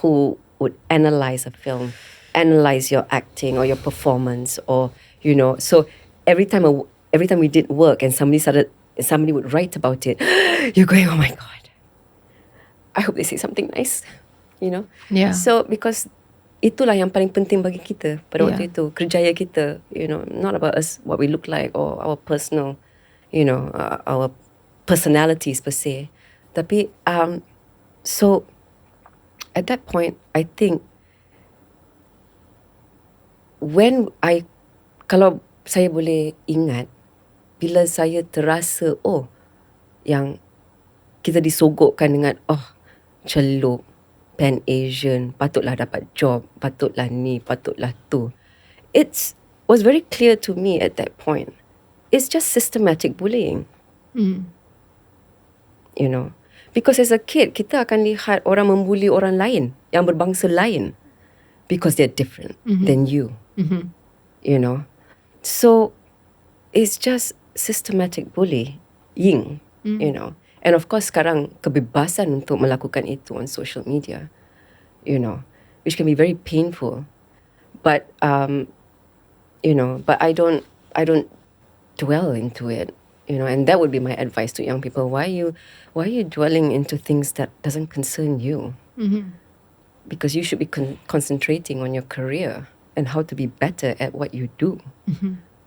[SPEAKER 2] who would analyze a film, analyze your acting or your performance, or so every time we did work and somebody would write about it, you're going, oh my God, I hope they say something nice,
[SPEAKER 1] Yeah.
[SPEAKER 2] So because itulah yang paling penting bagi kita pada waktu itu, kerjaya kita, not about us, what we look like or our personal, our personalities per se, tapi so at that point I think kalau saya boleh ingat, bila saya terasa yang kita disogokkan dengan celup, Pan Asian, patutlah dapat job, patutlah ni, patutlah tu. It was very clear to me at that point. It's just systematic bullying. Because as a kid, kita akan lihat orang membuli orang lain yang berbangsa lain because they're different than you. So it's just systematic bullying, And of course sekarang kebebasan untuk melakukan itu on social media, which can be very painful. But but I don't dwell into it, and that would be my advice to young people. Why are you dwelling into things that doesn't concern you? Because you should be concentrating on your career and how to be better at what you do,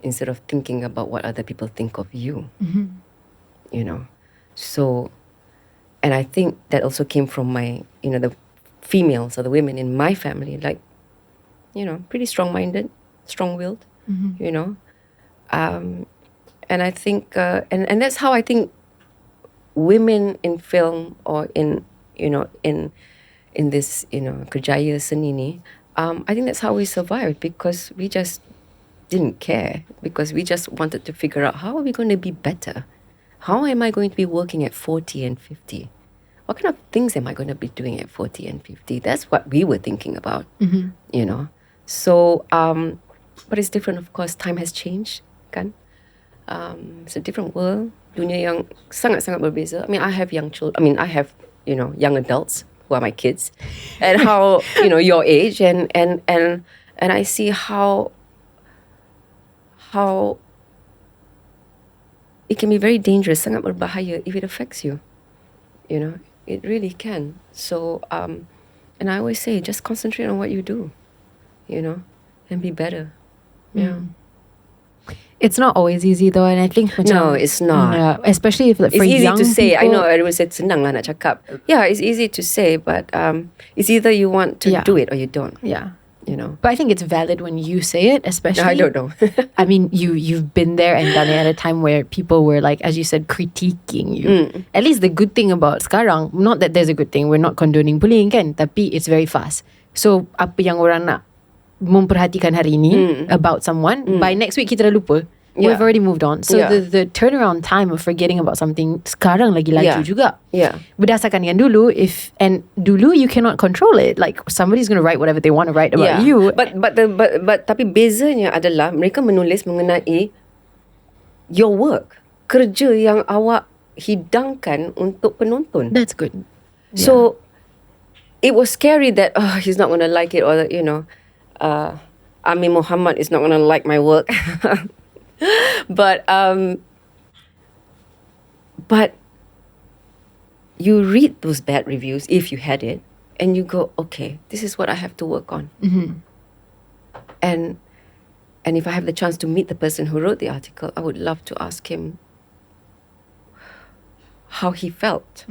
[SPEAKER 2] instead of thinking about what other people think of you. So, and I think that also came from my, the females or the women in my family, like, pretty strong-minded, strong-willed, and I think, and that's how I think women in film or in this, kerjaya seni ni, I think that's how we survived, because we just didn't care, because we just wanted to figure out how are we going to be better. How am I going to be working at 40 and 50? What kind of things am I going to be doing at 40 and 50? That's what we were thinking about, So, but it's different, of course. Time has changed, kan? It's a different world. Dunia yang sangat-sangat berbeza. I mean, I have young children. I mean, I have, young adults who are my kids, and how, your age, and I see how it can be very dangerous, sangat berbahaya if it affects you. It really can. So, and I always say, just concentrate on what you do, and be better. Yeah.
[SPEAKER 1] It's not always easy though, and I think
[SPEAKER 2] no, it's not.
[SPEAKER 1] Yeah, especially if for
[SPEAKER 2] it's easy
[SPEAKER 1] young
[SPEAKER 2] to say.
[SPEAKER 1] people,
[SPEAKER 2] I know everyone said senang lah nak cakap. Yeah, it's easy to say, but it's either you want to do it or you don't.
[SPEAKER 1] Yeah. But I think it's valid when you say it, especially.
[SPEAKER 2] I don't know.
[SPEAKER 1] I mean, you've been there and done it at a time where people were, like, as you said, critiquing you. At least the good thing about sekarang, not that there's a good thing, we're not condoning bullying kan, tapi it's very fast. So apa yang orang nak memperhatikan hari ini about someone, by next week kita dah lupa. We've already moved on. So the turnaround time of forgetting about something sekarang lagi laju juga. Berdasarkan dengan dulu, dulu you cannot control it. Like somebody's going to write whatever they want to write about you.
[SPEAKER 2] But tapi bezanya adalah mereka menulis mengenai your work, kerja yang awak hidangkan untuk penonton.
[SPEAKER 1] That's good.
[SPEAKER 2] So it was scary that he's not going to like it, or Ami Muhammad is not going to like my work. But you read those bad reviews, if you had it, and you go, okay, this is what I have to work on. And if I have the chance to meet the person who wrote the article, I would love to ask him how he felt.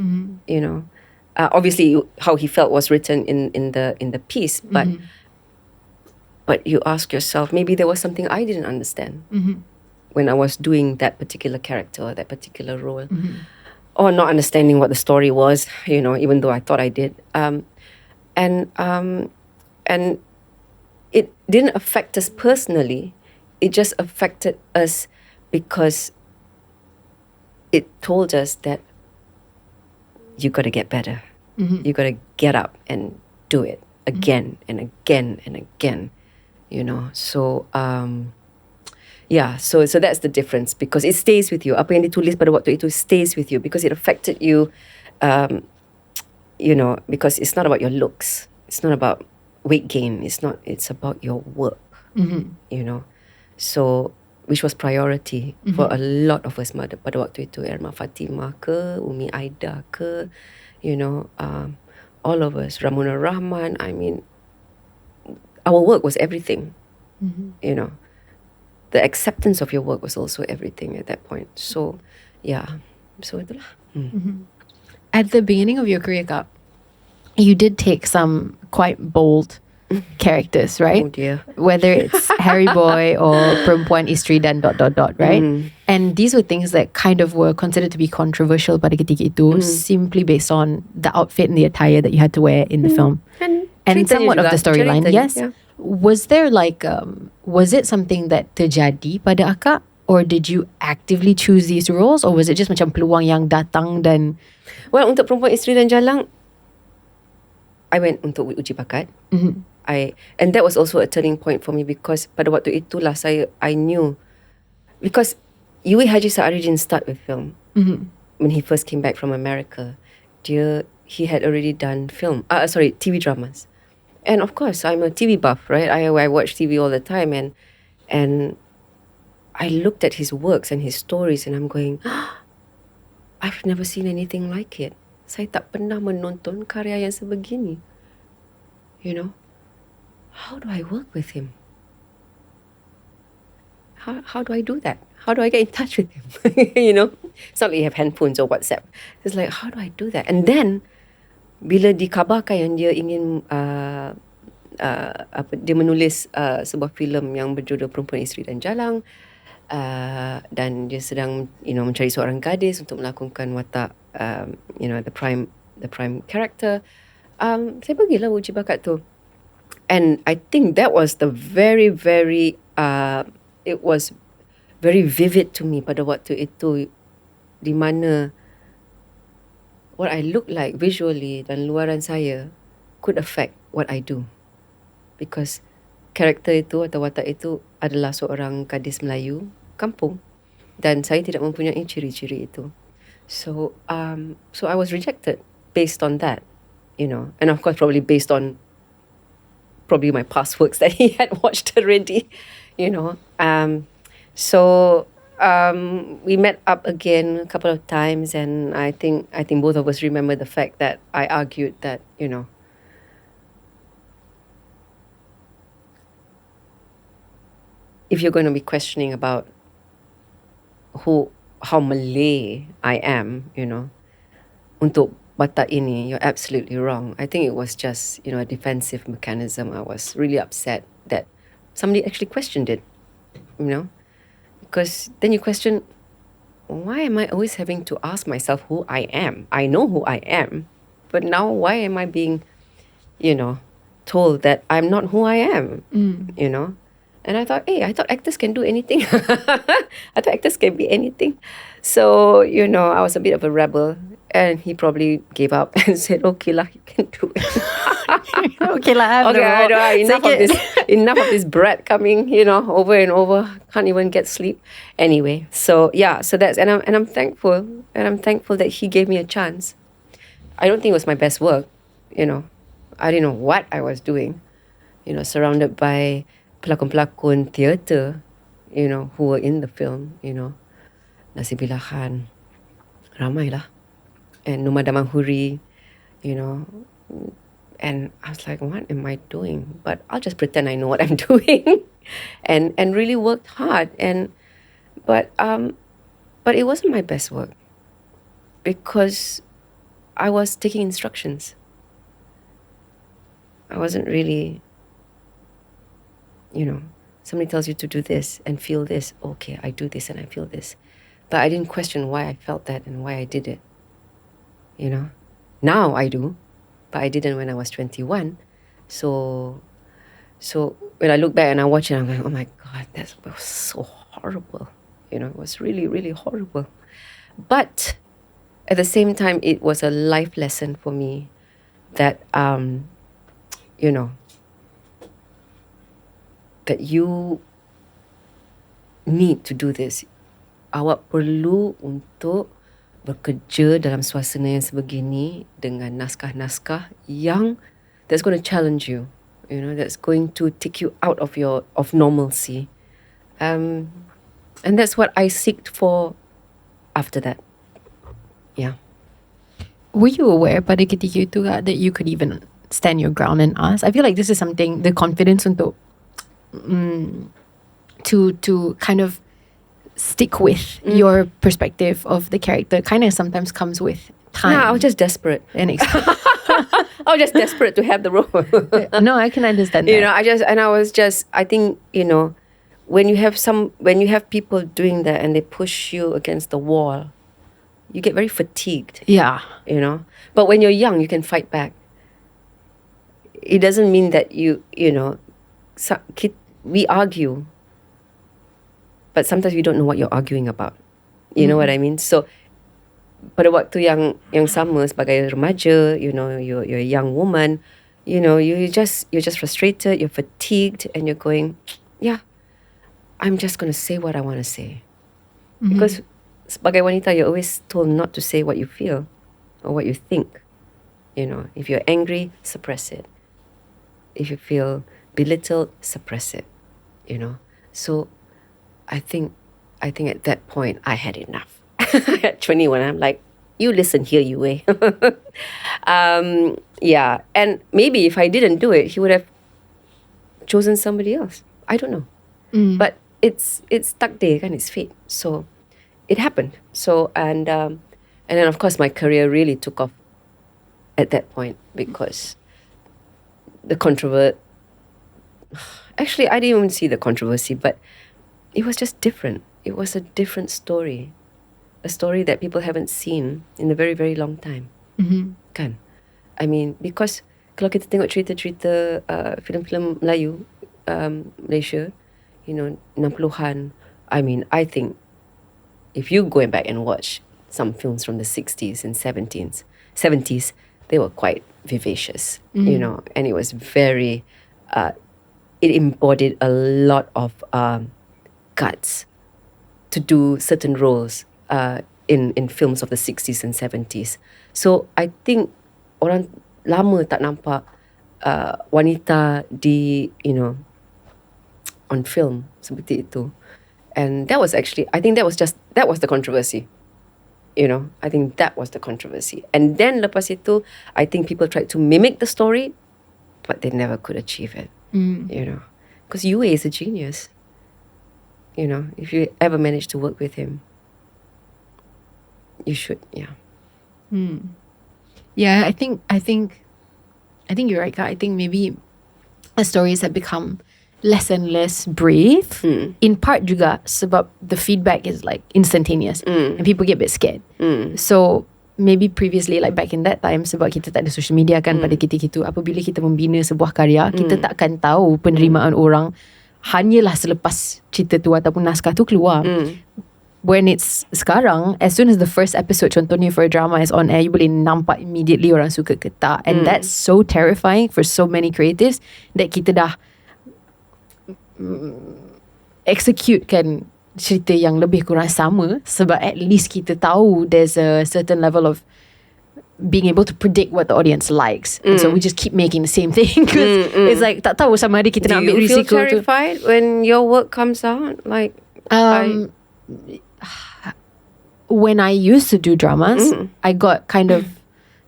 [SPEAKER 2] Obviously how he felt was written in the piece, but you ask yourself, maybe there was something I didn't understand when I was doing that particular character or that particular role, or not understanding what the story was, even though I thought I did. And it didn't affect us personally. It just affected us because it told us that you got to get better. You got to get up and do it again and again and again, you know. So so that's the difference, because it stays with you. Apa yang ditulis pada waktu itu stays with you because it affected you, you know, because it's not about your looks. It's not about weight gain. It's about your work, you know. So, which was priority for a lot of us pada waktu itu. Erma Fatimah ke, Umi Aida ke, you know, all of us. Ramona Rahman. I mean, our work was everything, you know. The acceptance of your work was also everything at that point. So, yeah. So, itulah.
[SPEAKER 1] At the beginning of your career, Kak, you did take some quite bold characters, right?
[SPEAKER 2] Oh dear.
[SPEAKER 1] Whether it's Harry Boy or Perempuan, Isteri dan ... right? And these were things that kind of were considered to be controversial pada ketika itu, simply based on the outfit and the attire that you had to wear in the film. And somewhat of the storyline, yes. Yeah. Was there like, was it something that terjadi pada akak? Or did you actively choose these roles? Or was it just macam peluang yang datang dan...
[SPEAKER 2] Well, untuk Perempuan, Isteri dan Jalang, I went untuk uji bakat. And that was also a turning point for me, because pada waktu itulah I knew, because 𝙁𝙊𝙀𝙄𝙎 didn't start with film. When he first came back from America, he had already done TV dramas. And of course, I'm a TV buff, right? I watch TV all the time, and I looked at his works and his stories, and I'm going, I've never seen anything like it. Saya tak pernah menonton karya yang sebegini. You know, how do I work with him? How do I do that? How do I get in touch with him? You know, it's not like you have handphones or WhatsApp. It's like, how do I do that? And then, bila dikabarkan yang dia ingin dia menulis sebuah filem yang berjudul Perempuan, Isteri dan Jalang, dan dia sedang, you know, mencari seorang gadis untuk melakonkan watak, you know, the prime character. Saya pergilah uji bakat tu. And I think that was the very, very, it was very vivid to me pada waktu itu, di mana what I look like visually dan luaran saya could affect what I do. Because karakter itu atau watak itu adalah seorang gadis Melayu kampung, dan saya tidak mempunyai ciri-ciri itu. So I was rejected based on that, you know, and of course probably based on my past works that he had watched already, you know. We met up again a couple of times, and I think both of us remember the fact that I argued that, you know, if you're going to be questioning about how Malay I am, you know, untuk watak ini, you're absolutely wrong. I think it was just, you know, a defensive mechanism. I was really upset that somebody actually questioned it, you know, because then you question, why am I always having to ask myself who I am? I know who I am, but now why am I being, you know, told that I'm not who I am, you know? And I thought, I thought actors can do anything. I thought actors can be anything. So, you know, I was a bit of a rebel. And he probably gave up and said, okay lah, you can do it.
[SPEAKER 1] Okay lah,
[SPEAKER 2] enough of this brat coming, you know, over and over. Can't even get sleep. Anyway, so yeah, so that's, and I'm thankful. And I'm thankful that he gave me a chance. I don't think it was my best work, you know. I didn't know what I was doing, you know, surrounded by pelakon-pelakon theatre, you know, who were in the film, you know. Nasibillah Khan, ramai lah. And Numa Damahuri, you know. And I was like, what am I doing? But I'll just pretend I know what I'm doing. and really worked hard. But it wasn't my best work, because I was taking instructions. I wasn't really, you know, somebody tells you to do this and feel this. Okay, I do this and I feel this. But I didn't question why I felt that and why I did it. You know, now I do, but I didn't when I was 21. So when I look back and I watch it, I'm like, oh my God, that was so horrible. You know, it was really, really horrible. But at the same time, it was a life lesson for me that you know, that you need to do this. Awak perlu untuk bekerja dalam suasana yang sebegini dengan naskah-naskah yang that's going to challenge you, you know, that's going to take you out of normalcy. And that's what I seeked for after that. Yeah.
[SPEAKER 1] Were you aware pada ketika itu that you could even stand your ground and ask? I feel like this is something, the confidence untuk to kind of stick with your perspective of the character kind of sometimes comes with time.
[SPEAKER 2] No, I was just desperate.
[SPEAKER 1] And
[SPEAKER 2] I was just desperate to have the role.
[SPEAKER 1] No, I can understand that.
[SPEAKER 2] You know, I think, you know, when you have people doing that and they push you against the wall, you get very fatigued.
[SPEAKER 1] Yeah.
[SPEAKER 2] You know, but when you're young, you can fight back. It doesn't mean that you know, we argue, but sometimes we don't know what you're arguing about. You know what I mean? So, pada waktu yang sama sebagai remaja, you know, you're a young woman, you know, you're just frustrated, you're fatigued, and you're going, yeah, I'm just going to say what I want to say. Because sebagai wanita, you're always told not to say what you feel or what you think. You know, if you're angry, suppress it. If you feel belittled, suppress it. You know, so I think at that point I had enough. At 21, I'm like, you listen here, Euwyn. Yeah, and maybe if I didn't do it, he would have chosen somebody else. I don't know, but it's takdir, kan, it's fate. So it happened. So and then of course my career really took off at that point because the controversy. Actually, I didn't even see the controversy, but it was just different. It was a different story. A story that people haven't seen in a very, very long time. Kan? I mean, because kalau kita tengok cerita-cerita filem-filem Melayu, Malaysia, you know, 60-an, I mean, I think if you go back and watch some films from the 60s and 70s, they were quite vivacious, you know, and it was very, it embodied a lot of guts to do certain roles in films of the 60s and 70s. So I think orang lama tak nampak wanita di, you know, on film seperti itu. And that was actually, I think that was the controversy. You know, I think that was the controversy. And then lepas itu, I think people tried to mimic the story, but they never could achieve it. You know, because Euwyn is a genius. You know, if you ever manage to work with him, you should, yeah.
[SPEAKER 1] Yeah, I think you're right, Kak. I think maybe the stories have become less and less brave. In part juga sebab the feedback is like instantaneous and people get a bit scared. So maybe previously, like back in that time, sebab kita tak ada social media kan pada ketika itu, apabila kita membina sebuah karya, kita takkan tahu penerimaan orang hanyalah selepas cerita tu ataupun naskah tu keluar. When it's sekarang, as soon as the first episode contohnya for a drama is on air, you boleh nampak immediately orang suka ke tak. And that's so terrifying for so many creatives that kita dah execute kan cerita yang lebih kurang sama sebab at least kita tahu there's a certain level of being able to predict what the audience likes. And so we just keep making the same thing because it's like tak tahu sama ada kita nak ambil risiko tu.
[SPEAKER 2] Do you feel terrified when your work comes out? Like
[SPEAKER 1] when I used to do dramas, I got kind of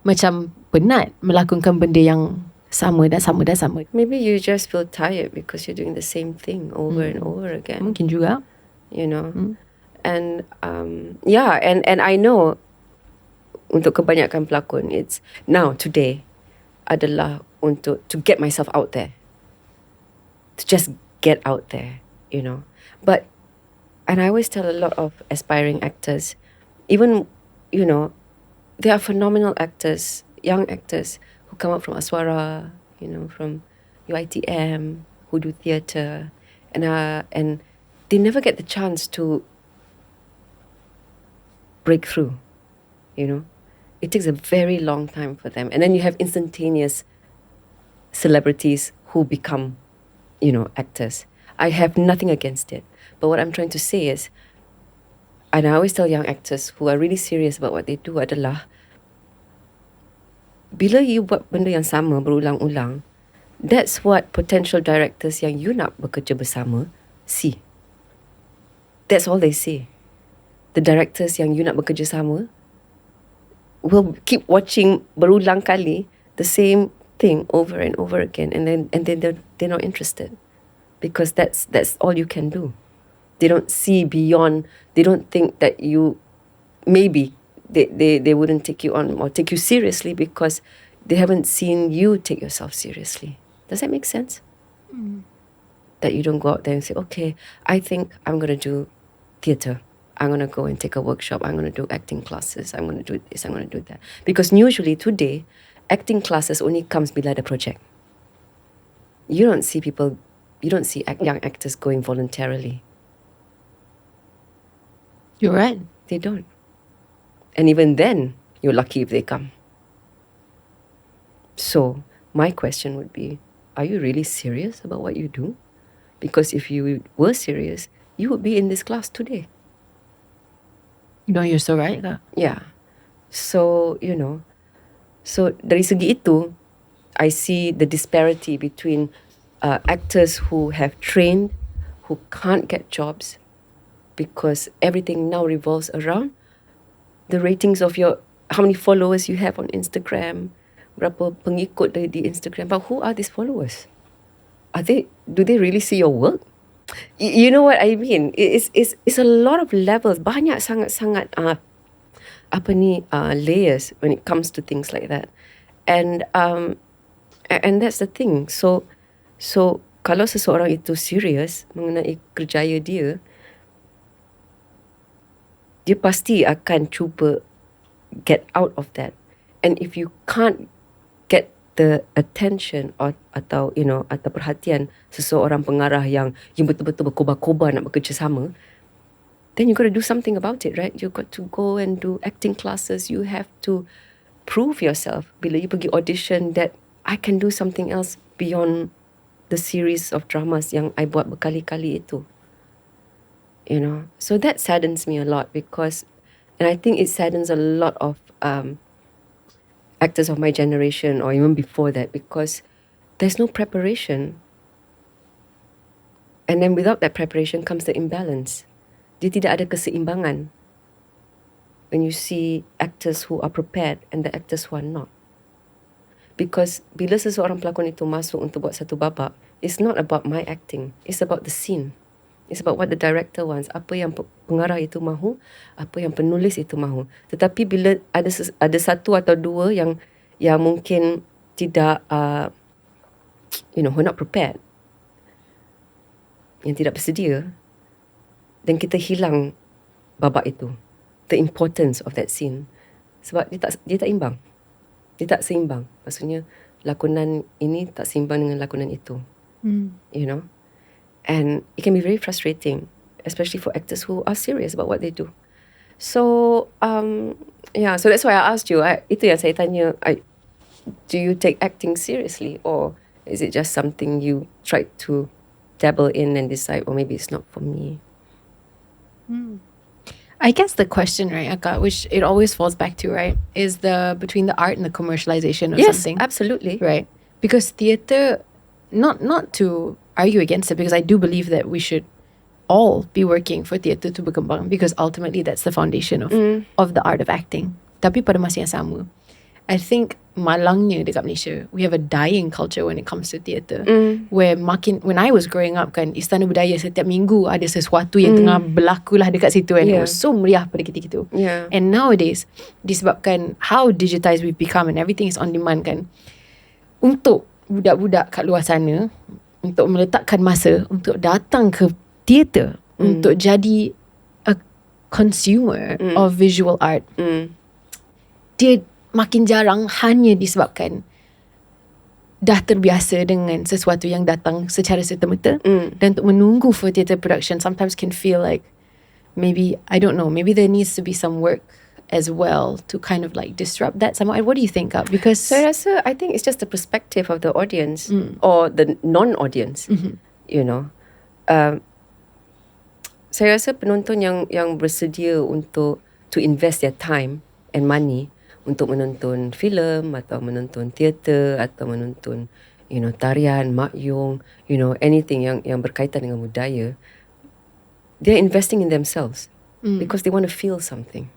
[SPEAKER 1] macam penat melakukan benda yang sama dan sama dan sama.
[SPEAKER 2] Maybe you just feel tired because you're doing the same thing over and over again.
[SPEAKER 1] Mungkin juga.
[SPEAKER 2] You know. And yeah, and I know untuk kebanyakan pelakon, it's now today adalah untuk to get myself out there, to just get out there, you know. But and I always tell a lot of aspiring actors, even, you know, there are phenomenal actors, young actors who come up from Aswara, you know, from UITM, who do theatre, and they never get the chance to break through, you know. It takes a very long time for them. And then you have instantaneous celebrities who become, actors. I have nothing against it. But what I'm trying to say is, and I always tell young actors who are really serious about what they do adalah, bila you buat benda yang sama berulang-ulang, that's what potential directors yang you nak bekerja bersama see. That's all they see. The directors yang you nak bekerja sama will keep watching berulang kali the same thing over and over again, and then they're not interested because that's all you can do. They don't see beyond. They don't think that you maybe they wouldn't take you on or take you seriously because they haven't seen you take yourself seriously. Does that make sense? That you don't go out there and say, okay, I think I'm going to do theatre. I'm going to go and take a workshop. I'm going to do acting classes. I'm going to do this. I'm going to do that. Because usually today, acting classes only comes bila ada project. You don't see young actors going voluntarily.
[SPEAKER 1] You're right.
[SPEAKER 2] They don't. And even then, you're lucky if they come. So, my question would be, are you really serious about what you do? Because if you were serious, you would be in this class today.
[SPEAKER 1] No, you're so right.
[SPEAKER 2] Yeah. So, so dari segi itu, I see the disparity between actors who have trained, who can't get jobs, because everything now revolves around the ratings of how many followers you have on Instagram, berapa pengikut di Instagram. But who are these followers? Do they really see your work? You know what I mean? It's a lot of levels. Banyak sangat layers when it comes to things like that. And that's the thing. So kalau seseorang itu serius mengenai kerjaya dia pasti akan cuba get out of that. And if you can't get the attention atau perhatian seseorang pengarah yang betul-betul berkobar-kobar nak bekerja sama, then you got to do something about it, right? You got to go and do acting classes. You have to prove yourself. Bila you pergi audition that I can do something else beyond the series of dramas yang I buat berkali-kali itu. So that saddens me a lot and I think it saddens a lot of actors of my generation or even before that, because there's no preparation. And then without that preparation comes the imbalance. Dia tidak ada keseimbangan when you see actors who are prepared and the actors who are not. Because bila seseorang pelakon itu masuk untuk buat satu babak, it's not about my acting. It's about the scene. It's about what the director wants. Apa yang pengarah itu mahu, apa yang penulis itu mahu. Tetapi bila ada satu atau dua yang mungkin tidak, who are not prepared, yang tidak bersedia, dan kita hilang babak itu, the importance of that scene. Sebab dia tak imbang. Dia tak seimbang. Maksudnya, lakonan ini tak seimbang dengan lakonan itu. And it can be very frustrating, especially for actors who are serious about what they do. So, so that's why I asked you. Itu yang saya tanya, do you take acting seriously, or is it just something you try to dabble in and decide, maybe it's not for me?
[SPEAKER 1] I guess the question, right, Akka, which it always falls back to, right, is between the art and the commercialization of something.
[SPEAKER 2] Yes, absolutely.
[SPEAKER 1] Right. Because theatre, not to argue against it, because I do believe that we should all be working for theatre to berkembang, because ultimately that's the foundation of the art of acting. Tapi pada masa yang sama, I think malangnya dekat Malaysia, we have a dying culture when it comes to theatre. Where when I was growing up kan, Istana Budaya setiap minggu ada sesuatu yang tengah berlaku lah dekat situ, and it was so meriah pada ketika itu. And nowadays, disebabkan how digitized we've become and everything is on demand kan, untuk budak-budak kat luar sana, untuk meletakkan masa untuk datang ke theatre, untuk jadi a consumer of visual art, dia makin jarang, hanya disebabkan dah terbiasa dengan sesuatu yang datang secara serta-merta. Dan untuk menunggu for theatre production sometimes can feel like maybe, I don't know, maybe there needs to be some work as well to kind of like disrupt that somehow? And what do you think, Kak? Because
[SPEAKER 2] Saya rasa, I think it's just the perspective of the audience or the non-audience, you know. Saya rasa penonton yang bersedia untuk to invest their time and money untuk menonton filem atau menonton teater atau menonton, you know, tarian, makyong, you know, anything yang berkaitan dengan budaya, they're investing in themselves because they want to feel something.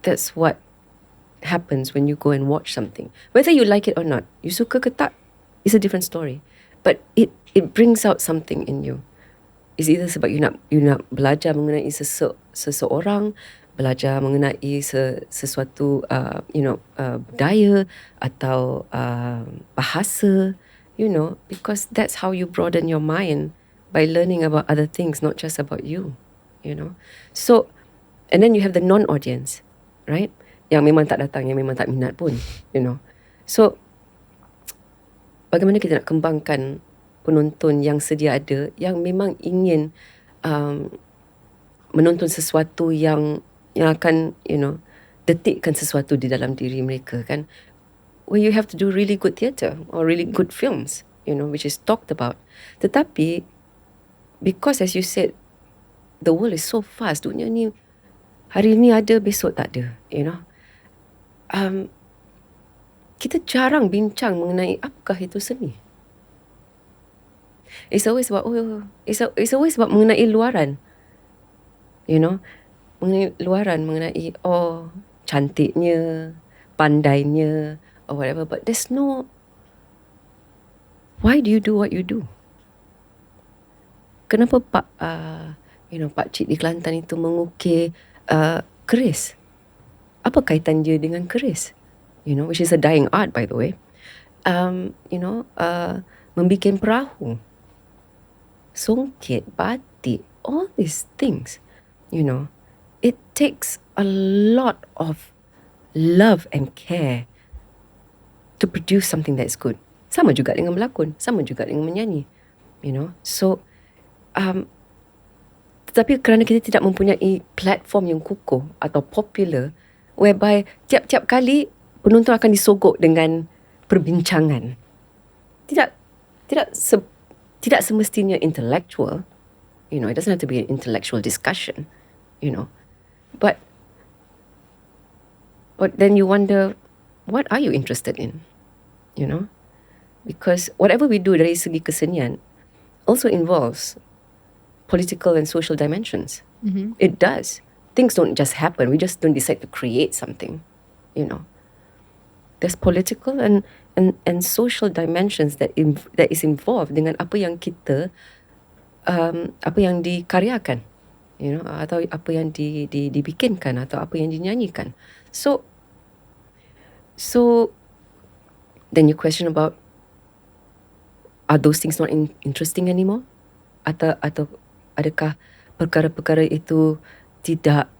[SPEAKER 2] That's what happens when you go and watch something. Whether you like it or not, you suka ke tak, it's a different story. But it brings out something in you. It's either sebab you nak belajar mengenai seseorang, belajar mengenai sesuatu budaya atau bahasa, you know, because that's how you broaden your mind by learning about other things, not just about you, you know. So, and then you have the non-audience, right? Yang memang tak datang, yang memang tak minat pun, you know. So, bagaimana kita nak kembangkan penonton yang sedia ada, yang memang ingin menonton sesuatu yang akan, you know, detikkan sesuatu di dalam diri mereka, kan? Where you have to do really good theatre or really good films, you know, which is talked about. Tetapi, because as you said, the world is so fast, dunia ni hari ni ada, besok tak ada, you know. Kita jarang bincang mengenai apakah itu seni. It's always about it's always about mengenai luaran, you know, mengenai luaran, mengenai cantiknya, pandainya, or whatever. But there's no, why do you do what you do? Kenapa Pak Cik di Kelantan itu mengukir keris? Apa kaitan dia dengan keris? You know, which is a dying art, by the way. Membikin perahu, songket, batik, all these things, you know, it takes a lot of love and care to produce something that's good. Sama juga dengan berlakon, sama juga dengan menyanyi, you know. So, tetapi kerana kita tidak mempunyai platform yang kukuh atau popular, whereby tiap-tiap kali penonton akan disogok dengan perbincangan. Tidak semestinya intellectual, you know, it doesn't have to be an intellectual discussion, you know. But then you wonder, what are you interested in, you know? Because whatever we do dari segi kesenian also involves political and social dimensions. It does. Things don't just happen. We just don't decide to create something, you know. There's political and social dimensions that is involved dengan apa yang kita apa yang dikaryakan, you know, atau apa yang dibikinkan atau apa yang dinyanyikan. So then you question about, are those things not interesting anymore? Atau adakah perkara-perkara itu tidak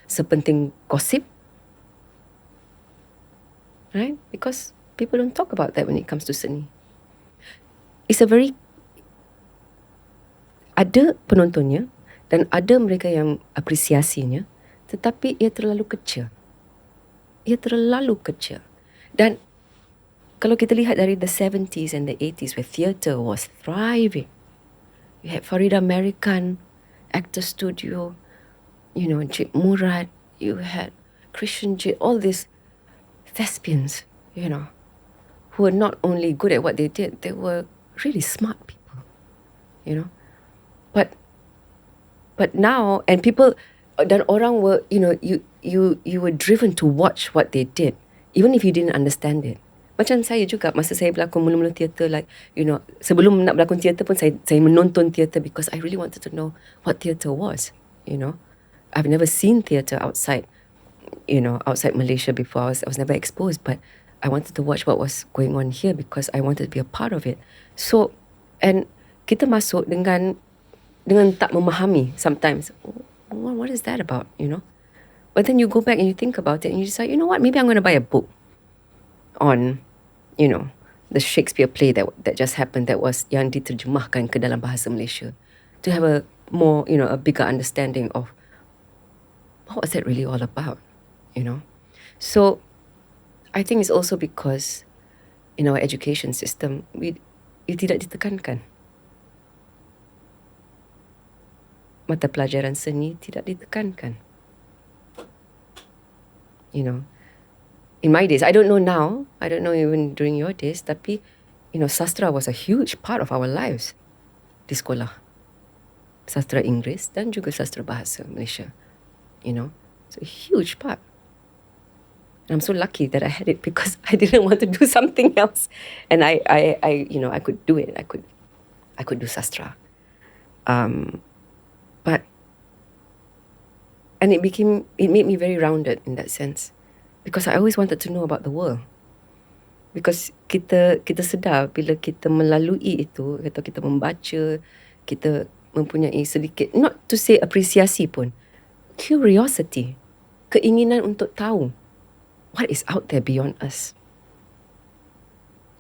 [SPEAKER 2] sepenting gosip? Right? Because people don't talk about that when it comes to seni. It's ada penontonnya dan ada mereka yang apresiasinya, tetapi ia terlalu kecil. Dan kalau kita lihat dari the 70s and the 80s where theatre was thriving, you had Farida American, Actor Studio, you know, J. Murad, you had Christian J, all these thespians, you know, who were not only good at what they did, they were really smart people, you know. But now, and people, dan orang were, you know, you were driven to watch what they did, even if you didn't understand it. Macam saya juga, masa saya berlakon mula-mula teater, like, you know, sebelum nak berlakon teater pun saya menonton teater because I really wanted to know what theater was, you know. I've never seen theater outside, you know, outside Malaysia before. I was never exposed, but I wanted to watch what was going on here because I wanted to be a part of it. So, and kita masuk dengan tak memahami sometimes. What is that about, you know? But then you go back and you think about it and you decide, you know what, maybe I'm going to buy a book on, you know, the Shakespeare play that just happened, that was yang diterjemahkan ke dalam bahasa Malaysia, to have a more, you know, a bigger understanding of what was that really all about? You know? So I think it's also because in our education system, we tidak ditekankan. Mata pelajaran seni tidak ditekankan. You know, in my days, I don't know now, I don't know even during your days, tapi, you know, sastra was a huge part of our lives di sekolah. Sastra Inggeris dan juga sastra bahasa Malaysia. You know, it's a huge part. And I'm so lucky that I had it because I didn't want to do something else. And I you know, I could do it. I could do sastra. But and it made me very rounded in that sense. Because I always wanted to know about the world. Because kita sedar bila kita melalui itu, atau kita membaca, kita mempunyai sedikit, not to say apresiasi pun, curiosity, keinginan untuk tahu what is out there beyond us.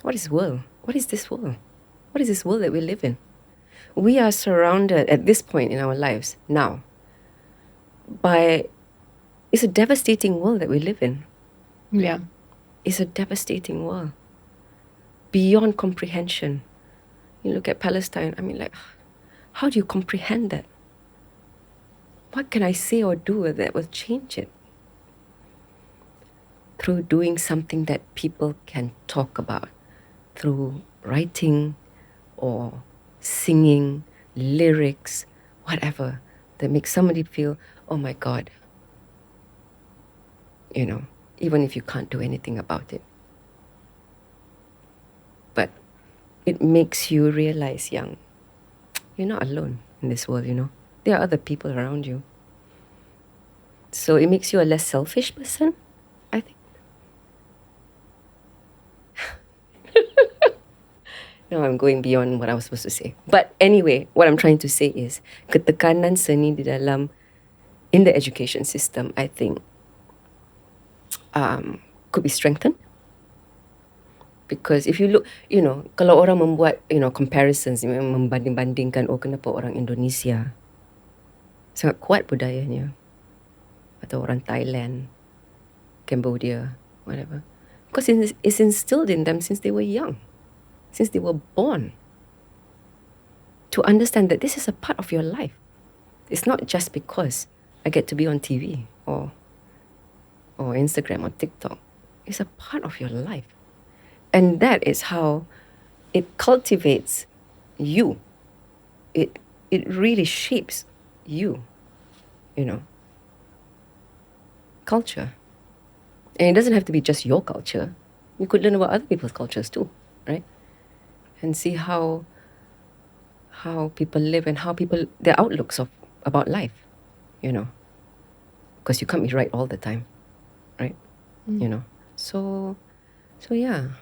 [SPEAKER 2] What is world? What is this world? What is this world that we live in? We are surrounded at this point in our lives now by, it's a devastating world that we live in.
[SPEAKER 1] Yeah.
[SPEAKER 2] It's a devastating world beyond comprehension. You look at Palestine, I mean, like, how do you comprehend that? What can I say or do that will change it? Through doing something that people can talk about, through writing or singing, lyrics, whatever, that makes somebody feel, oh my God, you know, even if you can't do anything about it. But it makes you realize, young, you're not alone in this world, you know. There are other people around you. So it makes you a less selfish person, I think. No, I'm going beyond what I was supposed to say. But anyway, what I'm trying to say is, ketekanan seni di dalam, in the education system, I think, could be strengthened. Because if you look, you know, kalau orang membuat, you know, comparisons, membanding-bandingkan, oh kenapa orang Indonesia sangat kuat budayanya, atau orang Thailand, Cambodia, whatever. Because it's instilled in them since they were young, since they were born, to understand that this is a part of your life. It's not just because I get to be on TV or Instagram or TikTok. It's a part of your life. And that is how it cultivates you. It really shapes you, you know. Culture. And it doesn't have to be just your culture. You could learn about other people's cultures too, right? And see how people live and how people, their outlooks about life, you know. Because you can't be right all the time, right? You know. So yeah.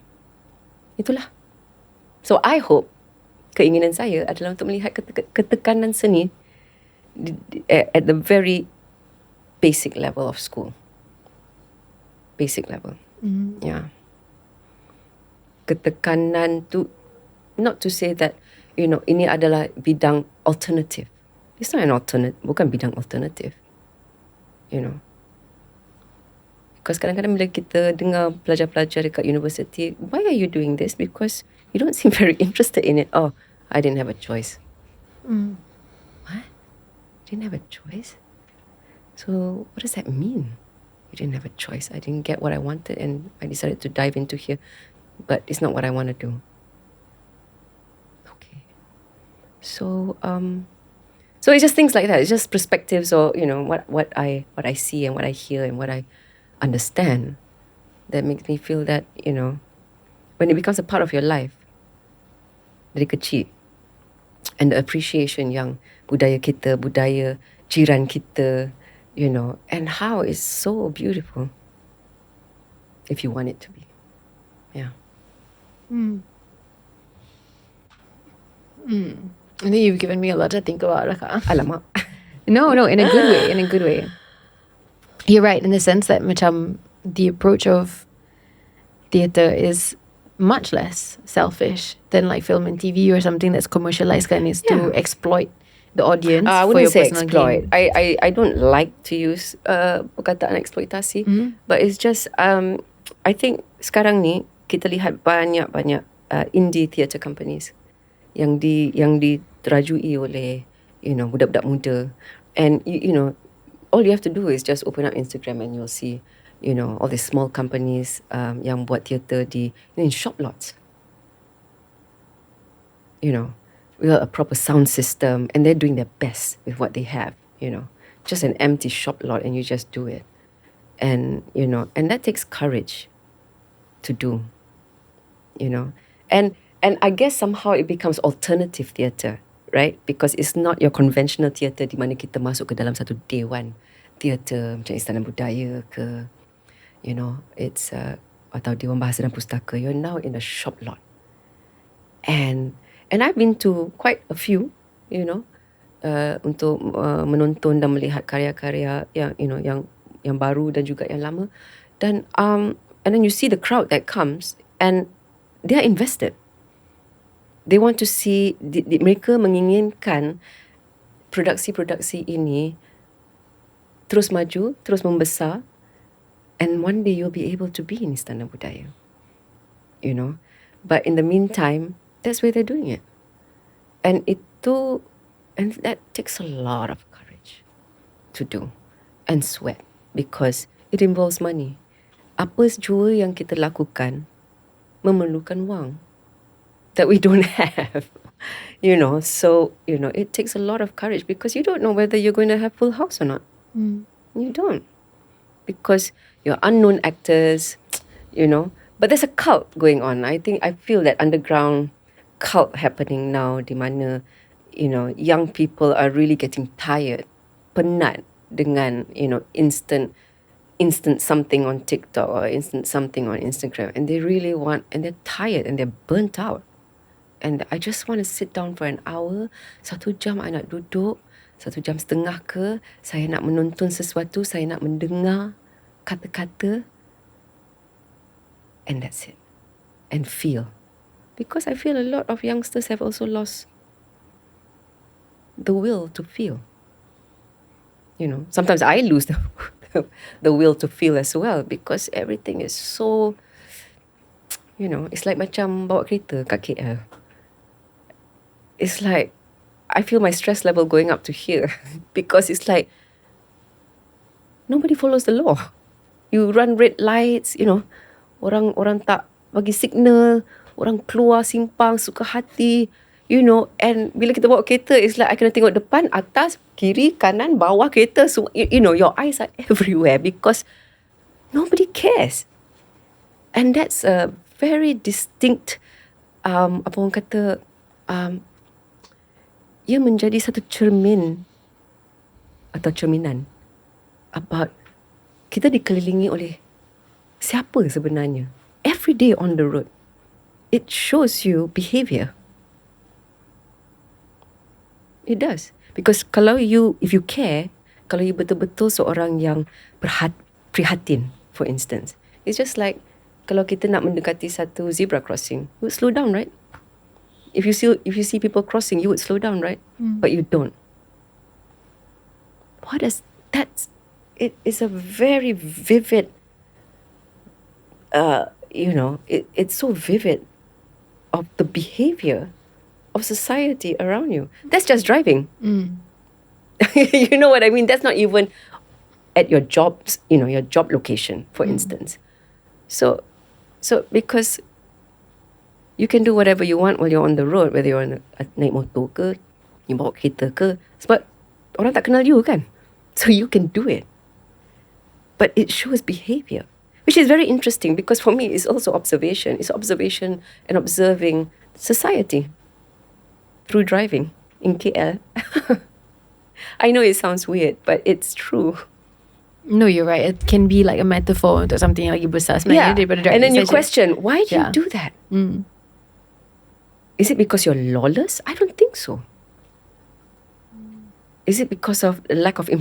[SPEAKER 2] Itulah. So I hope, keinginan saya adalah untuk melihat ketekanan seni at the very basic level of school. Basic level. Yeah. Ketekanan tu, not to say that, you know, ini adalah bidang alternative. It's not an alternate, bukan bidang alternative. You know. Because kadang-kadang bila kita dengar pelajar-pelajar dekat university, why are you doing this? Because you don't seem very interested in it. Oh, I didn't have a choice. What? Didn't have a choice? So what does that mean? You didn't have a choice. I didn't get what I wanted and I decided to dive into here. But it's not what I want to do. Okay. So it's just things like that. It's just perspectives, or, you know, what I see and what I hear and what I understand that makes me feel that, you know, when it becomes a part of your life dari kecil, and the appreciation yang budaya kita, budaya jiran kita, you know, and how it's so beautiful if you want it to be. Yeah.
[SPEAKER 1] I think you've given me a lot to think about, Raka.
[SPEAKER 2] Alamak.
[SPEAKER 1] No, in a good way, in a good way. You're right in the sense that macam the approach of theatre is much less selfish than like film and TV or something that's commercialized and is to exploit the audience
[SPEAKER 2] I
[SPEAKER 1] for your
[SPEAKER 2] wouldn't say
[SPEAKER 1] personal
[SPEAKER 2] exploit.
[SPEAKER 1] gain?
[SPEAKER 2] I don't like to use perkataan eksploitasi, but it's just I think sekarang ni kita lihat banyak indie theatre companies yang diterajui oleh budak-budak muda, and all you have to do is just open up Instagram and you'll see all these small companies yang buat theatre in shop lots. With a proper sound system, and they're doing their best with what they have, just an empty shop lot, and you just do it. And, and that takes courage to do, and I guess somehow it becomes alternative theatre, right? Because it's not your conventional theatre di mana kita masuk ke dalam satu dewan theatre macam Istana Budaya ke, it's atau Dewan Bahasa dan Pustaka. You're now in a shop lot. And I've been to quite a few, untuk menonton dan melihat karya-karya yang baru dan juga yang lama. And then you see the crowd that comes, and they are invested. They want to see, mereka menginginkan produksi-produksi ini terus maju, terus membesar, and one day you'll be able to be in Istana Budaya. But in the meantime, that's where they're doing it. And that takes a lot of courage to do and sweat, because it involves money. Apa jua yang kita lakukan memerlukan wang that we don't have. So it takes a lot of courage, because you don't know whether you're going to have full house or not. You don't, because you're unknown actors, but there's a cult going on. I feel that underground cult happening now, di mana young people are really getting tired, penat dengan instant something on TikTok or instant something on Instagram, and they really want, and they're tired and they're burnt out, and I just want to sit down for an hour, 1 jam I nak duduk, 1.5 jam ke, saya nak menonton sesuatu, saya nak mendengar kata-kata, and that's it, and feel. Because I feel a lot of youngsters have also lost the will to feel. Sometimes I lose the will to feel as well, because everything is so, it's like macam bawa kereta kat KL. It's like I feel my stress level going up to here because it's like nobody follows the law. You run red lights, orang tak bagi signal, orang keluar simpang suka hati, and bila kita bawa kereta, it's like I kena tengok depan, atas, kiri, kanan, bawah kereta, so, your eyes are everywhere because nobody cares. And that's a very distinct, apa orang kata, ia menjadi satu cermin atau cerminan about kita dikelilingi oleh siapa sebenarnya every day on the road. It shows you behaviour. It does. Because if you care, kalau you betul-betul seorang yang prihatin, for instance, it's just like kalau kita nak mendekati satu zebra crossing, you would slow down, right? If you see people crossing, you would slow down, right? But you don't. It is a very vivid, it's so vivid of the behaviour of society around you. That's just driving. You know what I mean? That's not even at your jobs, your job location, for instance. So because you can do whatever you want while you're on the road, whether you're naik motor ke, you bawa kereta ke, sebab orang tak kenal you kan. So you can do it. But it shows behaviour, which is very interesting because for me it's also observation. It's observation and observing society through driving in KL. I know it sounds weird, but it's true.
[SPEAKER 1] No, you're right. It can be like a metaphor untuk something yang lagi besar sebenarnya daripada driving.
[SPEAKER 2] And then you question, why do you do that? Is it because you're lawless? I don't think so. Is it because of the lack of the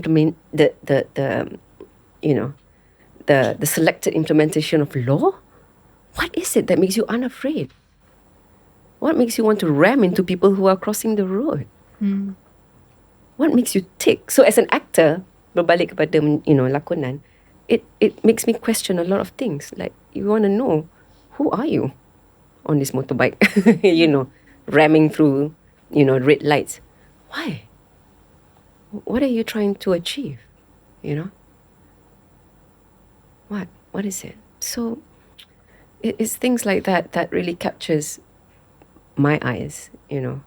[SPEAKER 2] selected implementation of law? What is it that makes you unafraid? What makes you want to ram into people who are crossing the road? what makes you tick? So as an actor, berbalik kepada lakonan, it makes me question a lot of things. Like, you want to know, who are you on this motorbike? Ramming through, red lights. Why? What are you trying to achieve? What is it? So it's things like that that really captures my eyes, when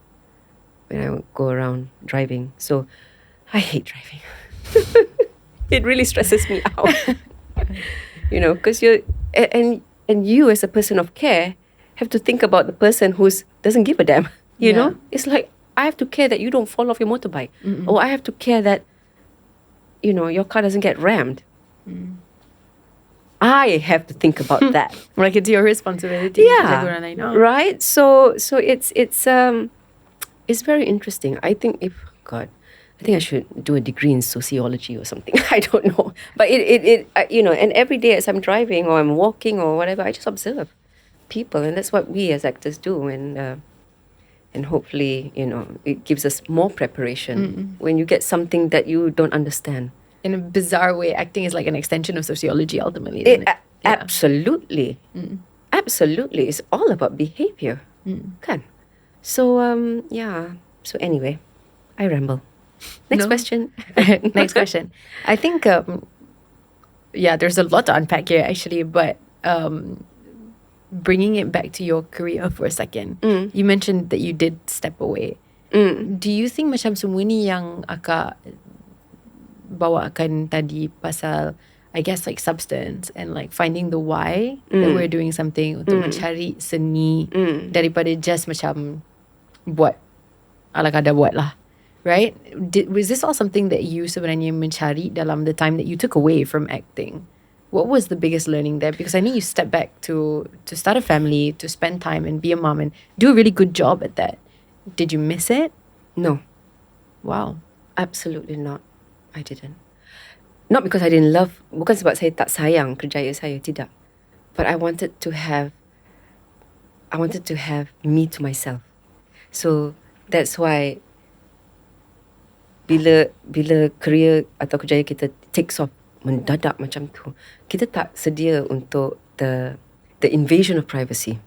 [SPEAKER 2] I go around driving. So I hate driving. It really stresses me out. Because you as a person of care have to think about the person who doesn't give a damn. You know? It's like, I have to care that you don't fall off your motorbike. Or I have to care that, your car doesn't get rammed. I have to think about that.
[SPEAKER 1] Like, it's your responsibility.
[SPEAKER 2] Yeah. Right? So it's very interesting. I think I should do a degree in sociology or something. I don't know. But and every day as I'm driving or I'm walking or whatever, I just observe people. And that's what we as actors do. And hopefully, it gives us more preparation when you get something that you don't understand.
[SPEAKER 1] In a bizarre way, acting is like an extension of sociology, ultimately, isn't it?
[SPEAKER 2] Absolutely. Absolutely. It's all about behavior. Kan? So, So anyway, I ramble. Next question.
[SPEAKER 1] Next question. I think, there's a lot to unpack here, actually, but bringing it back to your career for a second, you mentioned that you did step away. Do you think macam semua ni yang akak bawakan tadi pasal, I guess, like substance and like finding the why that we're doing something untuk mencari seni daripada just macam buat ala kada buat lah, right? Was this all something that you sebenarnya mencari dalam the time that you took away from acting? What was the biggest learning there? Because I know you stepped back to start a family, to spend time and be a mom and do a really good job at that. Did you miss it?
[SPEAKER 2] No.
[SPEAKER 1] Wow.
[SPEAKER 2] Absolutely not. I didn't. Not because I didn't love, bukan sebab saya tak sayang kerjaya saya, tidak. But I wanted to have me to myself. So that's why bila career atau kerjaya kita takes off mendadak macam tu, kita tak sedia untuk the invasion of privacy.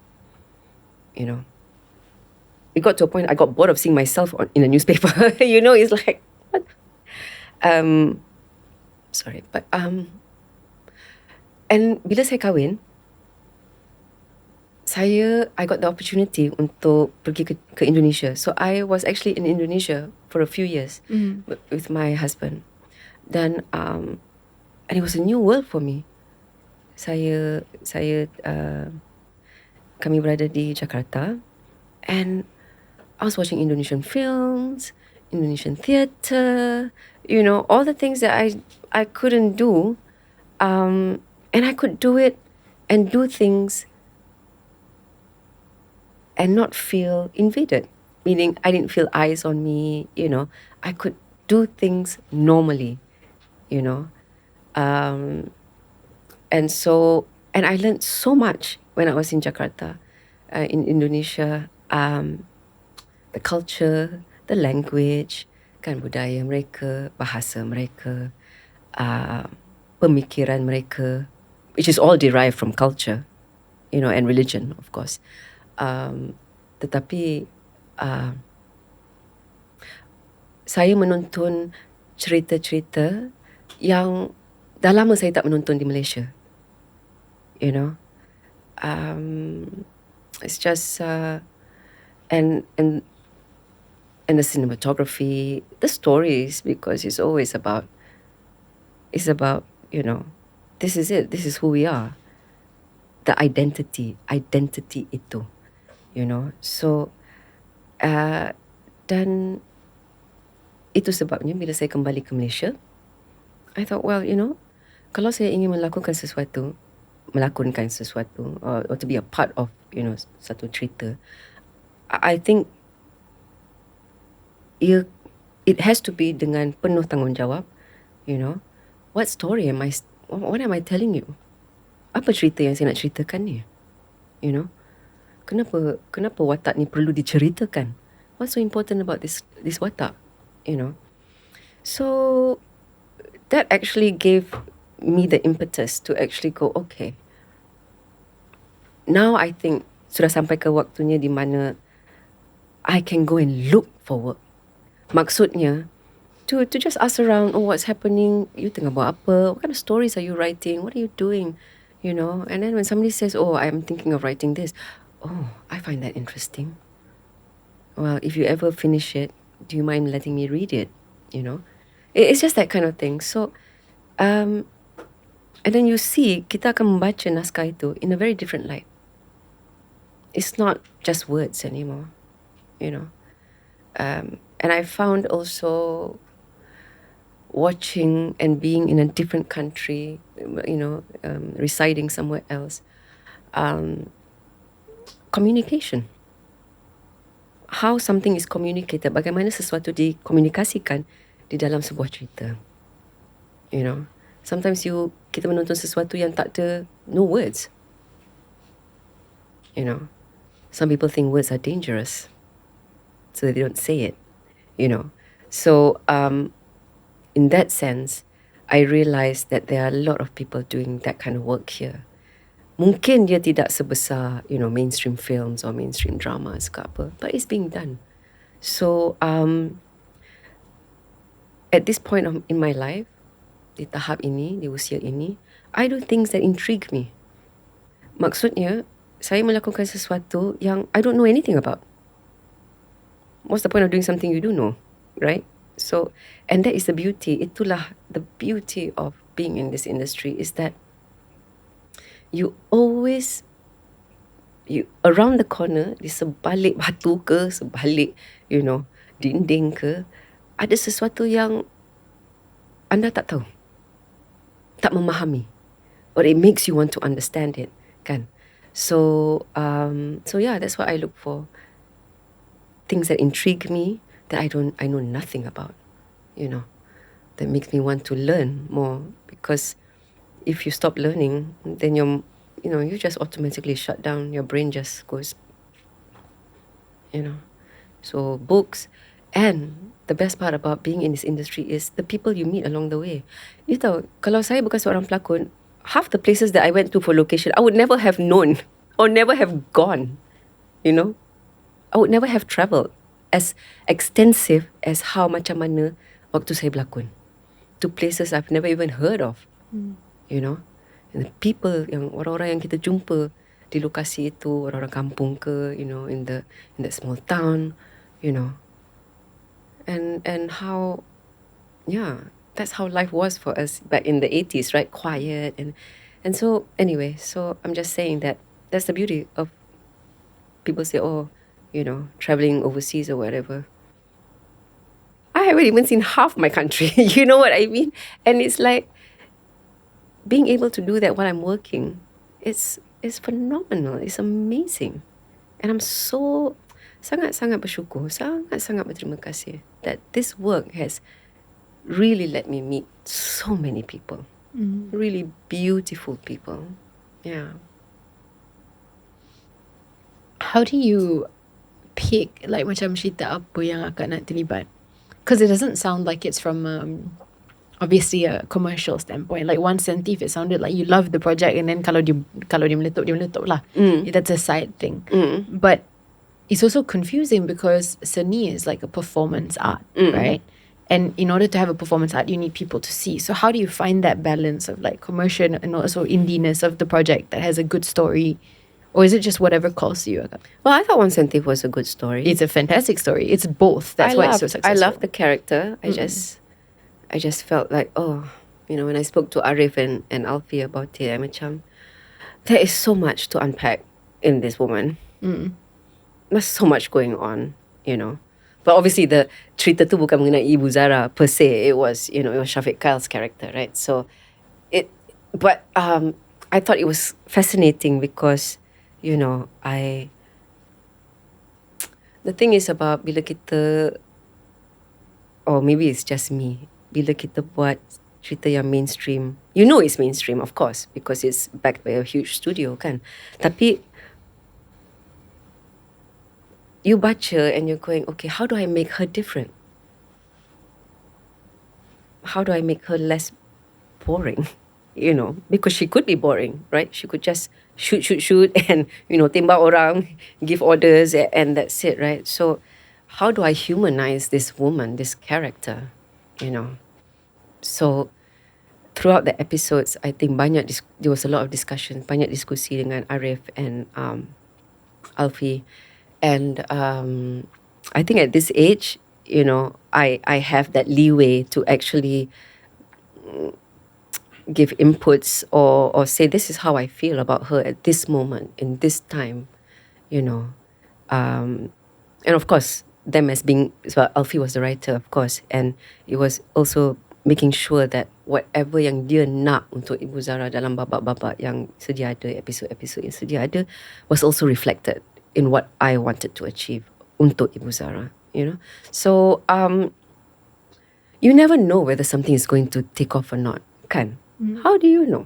[SPEAKER 2] It got to a point I got bored of seeing myself in a newspaper. It's like, what? Sorry, but and bila saya kahwin, I got the opportunity untuk pergi ke Indonesia. So I was actually in Indonesia for a few years with my husband. Then and it was a new world for me. Kami berada di Jakarta, and I was watching Indonesian films, Indonesian theatre, all the things that I couldn't do, and I could do it and do things and not feel invaded, meaning I didn't feel eyes on me, I could do things normally, and I learned so much when I was in Jakarta, in Indonesia, the culture, the language, kan, budaya mereka, bahasa mereka, pemikiran mereka, which is all derived from culture, and religion, of course. Tetapi saya menonton cerita-cerita yang dah lama saya tak menonton di Malaysia. It's just and the cinematography, the stories, because it's always about, this is it, this is who we are, the identity itu, so dan itu sebabnya bila saya kembali ke Malaysia, I thought, well, kalau saya ingin melakukan sesuatu or to be a part of, satu cerita, I think it has to be dengan penuh tanggungjawab. What story what am I telling you? Apa cerita yang saya nak ceritakan ni? Kenapa watak ni perlu diceritakan? What's so important about this watak? So that actually gave me the impetus to actually go, okay, now I think sudah sampai ke waktunya di mana I can go and look for work. Maksudnya, to just ask around, oh, what's happening? You tengah buat apa? What kind of stories are you writing? What are you doing? You know, and then when somebody says, oh, I'm thinking of writing this, oh, I find that interesting. Well, if you ever finish it, do you mind letting me read it? You know, it's just that kind of thing. So, and then you see, kita akan membaca naskah itu in a very different light. It's not just words anymore, you know. And I found also watching and being in a different country, you know, residing somewhere else, communication. How something is communicated, bagaimana sesuatu dikomunikasikan di dalam sebuah cerita. You know, sometimes kita menonton sesuatu yang tak ada, no words. You know, some people think words are dangerous, so they don't say it, you know. So, in that sense, I realized that there are a lot of people doing that kind of work here. Mungkin dia tidak sebesar, you know, mainstream films or mainstream dramas ke apa, but it's being done. So, at this point in my life, di tahap ini, di usia ini, I do things that intrigue me. Maksudnya, saya melakukan sesuatu yang I don't know anything about. What's the point of doing something you do know, right? So, and that is the beauty. Itulah the beauty of being in this industry, is that you around the corner, di sebalik batu ke, sebalik, you know, dinding ke, ada sesuatu yang anda tak tahu, tak memahami, or it makes you want to understand it, kan? So yeah, that's what I look for. Things that intrigue me, that I know nothing about, you know, that makes me want to learn more. Because if you stop learning, then you just automatically shut down. Your brain just goes, you know. So books, and the best part about being in this industry is the people you meet along the way. You tahu, kalau saya bukan seorang pelakon, half the places that I went to for location, I would never have known or never have gone, you know. I would never have travelled as extensive as how macam mana waktu saya berlakon, to places I've never even heard of, you know. And the people, yang orang-orang yang kita jumpa di lokasi itu, orang-orang kampung ke, you know, in that small town, you know. And how, yeah, that's how life was for us back in the 80s, right? Quiet and so anyway, so I'm just saying that that's the beauty of, people say, oh, you know, traveling overseas or whatever. I haven't even seen half my country. You know what I mean? And it's like, being able to do that while I'm working, it's phenomenal. It's amazing. And I'm so sangat-sangat bersyukur, sangat-sangat berterima kasih that this work has really let me meet so many people. Really beautiful people. Yeah.
[SPEAKER 1] How do you pick, like, macam cerita apa yang akan nak terlibat? Because it doesn't sound like it's from obviously a commercial standpoint. Like One Cent Thief, it sounded like you loved the project, and then kalau dia meletup lah. That's a side thing. But it's also confusing because Sani is like a performance art, right? And in order to have a performance art, you need people to see. So how do you find that balance of like commercial and also indie-ness of the project that has a good story? Or is it just whatever calls to you?
[SPEAKER 2] Well, I thought One Cent Thief was a good story.
[SPEAKER 1] It's a fantastic story. It's both. That's why it's so successful.
[SPEAKER 2] I love the character. I just felt like, oh, you know, when I spoke to Arif and Alfie about it, I'm macam, there is so much to unpack in this woman. There's so much going on, you know. But obviously the cerita tu bukan mengenai Ibu Zara per se. It was, you know, it was 𝙁𝙀𝙁𝙁's character, right? So but I thought it was fascinating because, you know, the thing is about bila kita, or maybe it's just me, bila kita buat cerita yang mainstream, you know it's mainstream, of course, because it's backed by a huge studio, kan? Tapi you baca and you're going, okay, how do I make her different? how do I make her less boring? Because she could be boring, right? She could just shoot and, tembak orang, give orders, and that's it, right? So how do I humanize this woman, this character, So throughout the episodes, I think there was a lot of discussion, banyak diskusi dengan Arif and Alfie. And I think at this age, I have that leeway to actually give inputs or say this is how I feel about her at this moment, in this time, And of course, them as being, well, Alfie was the writer, of course, and it was also making sure that whatever yang dia nak untuk Ibu Zara dalam babak-babak yang sedia ada, episod-episod yang sedia ada, was also reflected in what I wanted to achieve untuk Ibu Zara, So, you never know whether something is going to take off or not, kan? How do you know,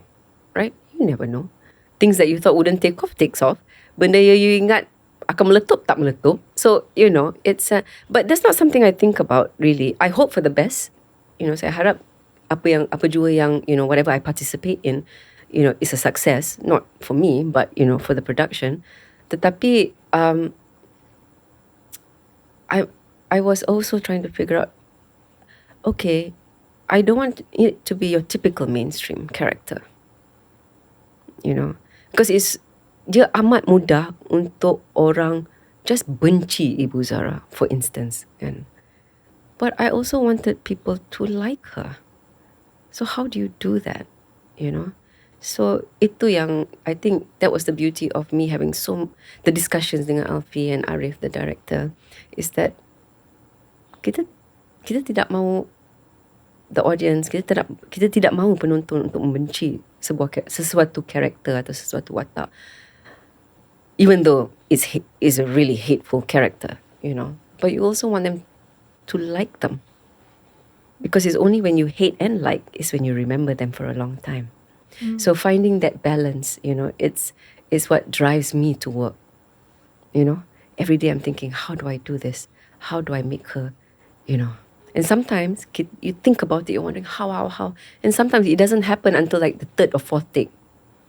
[SPEAKER 2] right? You never know. Things that you thought wouldn't take off, takes off. Benda yang you ingat akan meletup, tak meletup. So, it's but that's not something I think about, really. I hope for the best. Saya harap apa jua yang, whatever I participate in, is a success. Not for me, but, for the production. Tetapi, I was also trying to figure out, okay, I don't want it to be your typical mainstream character. Because dia amat mudah untuk orang just benci Ibu Zara, for instance. But I also wanted people to like her. So how do you do that? So itu yang, I think that was the beauty of me having the discussions dengan Alfie and Arif, the director, is that kita tidak mahu the audience, kita tidak mahu penonton untuk membenci sesuatu karakter atau sesuatu watak, even though it's a really hateful character, but you also want them to like them, because it's only when you hate and like is when you remember them for a long time. So finding that balance, it's what drives me to work. Every day I'm thinking, how do I do this? How do I make her, And sometimes you think about it, you're wondering how. And sometimes it doesn't happen until like the third or fourth take.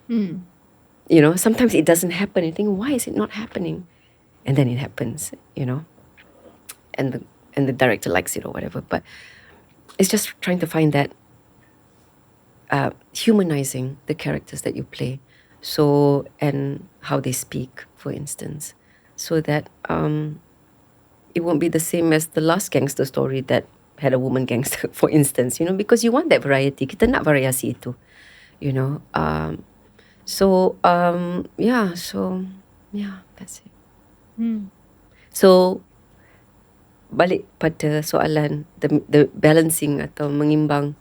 [SPEAKER 2] Sometimes it doesn't happen. You think, why is it not happening? And then it happens, And the director likes it or whatever. But it's just trying to find that humanizing the characters that you play. So, and how they speak, for instance. So that it won't be the same as the last gangster story that had a woman gangster, for instance, because you want that variety. Kita nak variasi itu, So, that's it. So, balik pada soalan, the balancing atau mengimbang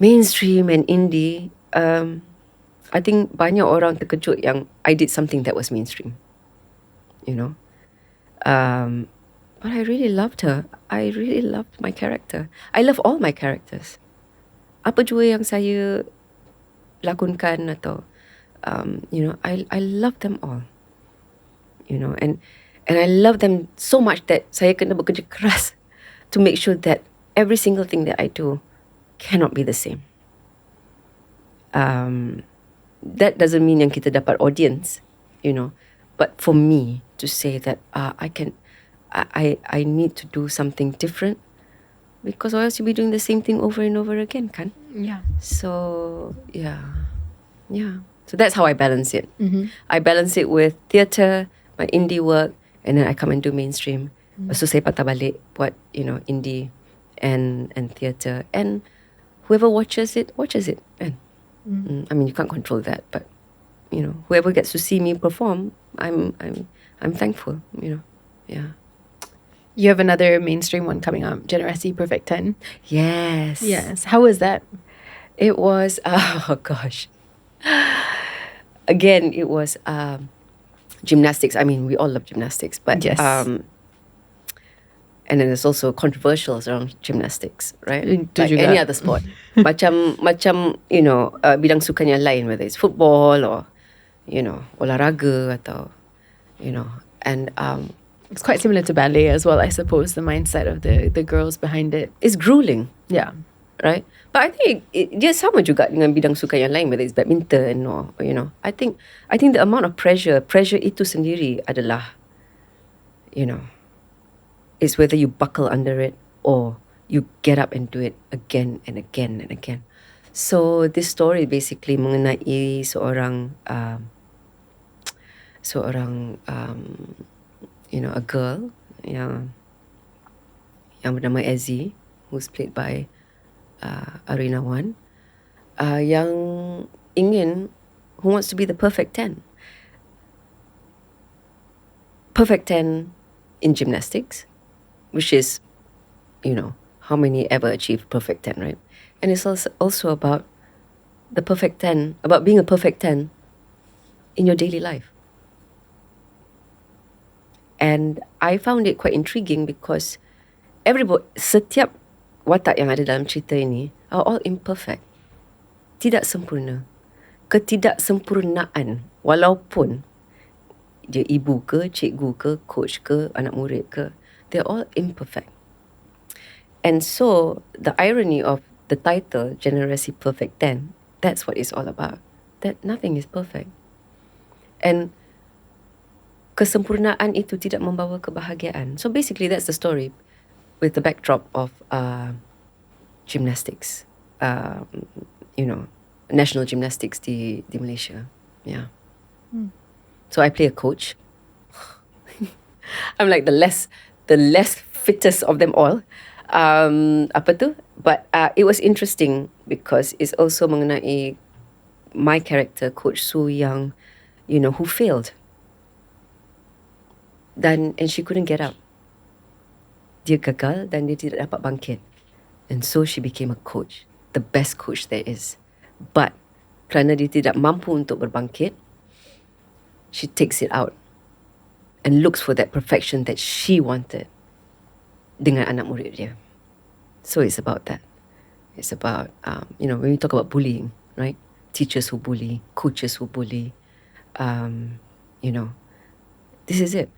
[SPEAKER 2] mainstream and indie, I think banyak orang terkejut yang I did something that was mainstream, But I really loved her. I really loved my character. I love all my characters. Apa jua yang saya lakonkan atau, I love them all. And I love them so much that saya kena bekerja keras to make sure that every single thing that I do cannot be the same. That doesn't mean yang kita dapat audience, But for me to say that I need to do something different, because or else you'll be doing the same thing over and over again, kan?
[SPEAKER 1] Yeah.
[SPEAKER 2] So, yeah. So that's how I balance it. I balance it with theatre, my indie work, and then I come and do mainstream. So saya patah balik buat, indie and theatre. And whoever watches it. And, I mean, you can't control that, but, whoever gets to see me perform, I'm thankful, Yeah.
[SPEAKER 1] You have another mainstream one coming up, Generasi Perfect 10.
[SPEAKER 2] Yes.
[SPEAKER 1] How was that?
[SPEAKER 2] It was, oh gosh. Again, it was gymnastics. I mean, we all love gymnastics, but
[SPEAKER 1] yes.
[SPEAKER 2] And then there's also controversials around gymnastics, right? Like
[SPEAKER 1] juga.
[SPEAKER 2] Any other sport. macam bidang sukan yang lain, whether it's football or, olahraga atau, and
[SPEAKER 1] it's quite similar to ballet as well, I suppose, the mindset of the girls behind it.
[SPEAKER 2] It's grueling.
[SPEAKER 1] Yeah.
[SPEAKER 2] right? But I think dia sama juga dengan bidang sukan yang lain, whether it's badminton or I think the amount of pressure itu sendiri adalah, is whether you buckle under it or you get up and do it again and again and again. So this story basically mengenai seorang a girl yang bernama Ezzy, who's played by Arina Wan, who wants to be the perfect 10. Perfect 10 in gymnastics, which is, how many ever achieve perfect 10, right? And it's also about the perfect 10, about being a perfect 10 in your daily life. And I found it quite intriguing because setiap watak yang ada dalam cerita ini are all imperfect. Tidak sempurna. Ketidaksempurnaan, walaupun dia ibu ke, cikgu ke, coach ke, anak murid ke, they're all imperfect. And so the irony of the title, Generasi Perfect 10, that's what it's all about. That nothing is perfect. And kesempurnaan itu tidak membawa kebahagiaan. So basically that's the story with the backdrop of gymnastics. National gymnastics di Malaysia. Yeah. So I play a coach. I'm like the less fittest of them all. But it was interesting because it's also mengenai my character, Coach Su Yang, who failed. And she couldn't get up. Dia gagal dan dia tidak dapat bangkit. And so she became a coach, the best coach there is. But kerana dia tidak mampu untuk berbangkit, she takes it out and looks for that perfection that she wanted dengan anak murid dia. So it's about that. It's about, when we talk about bullying, right? Teachers who bully, coaches who bully, this is it.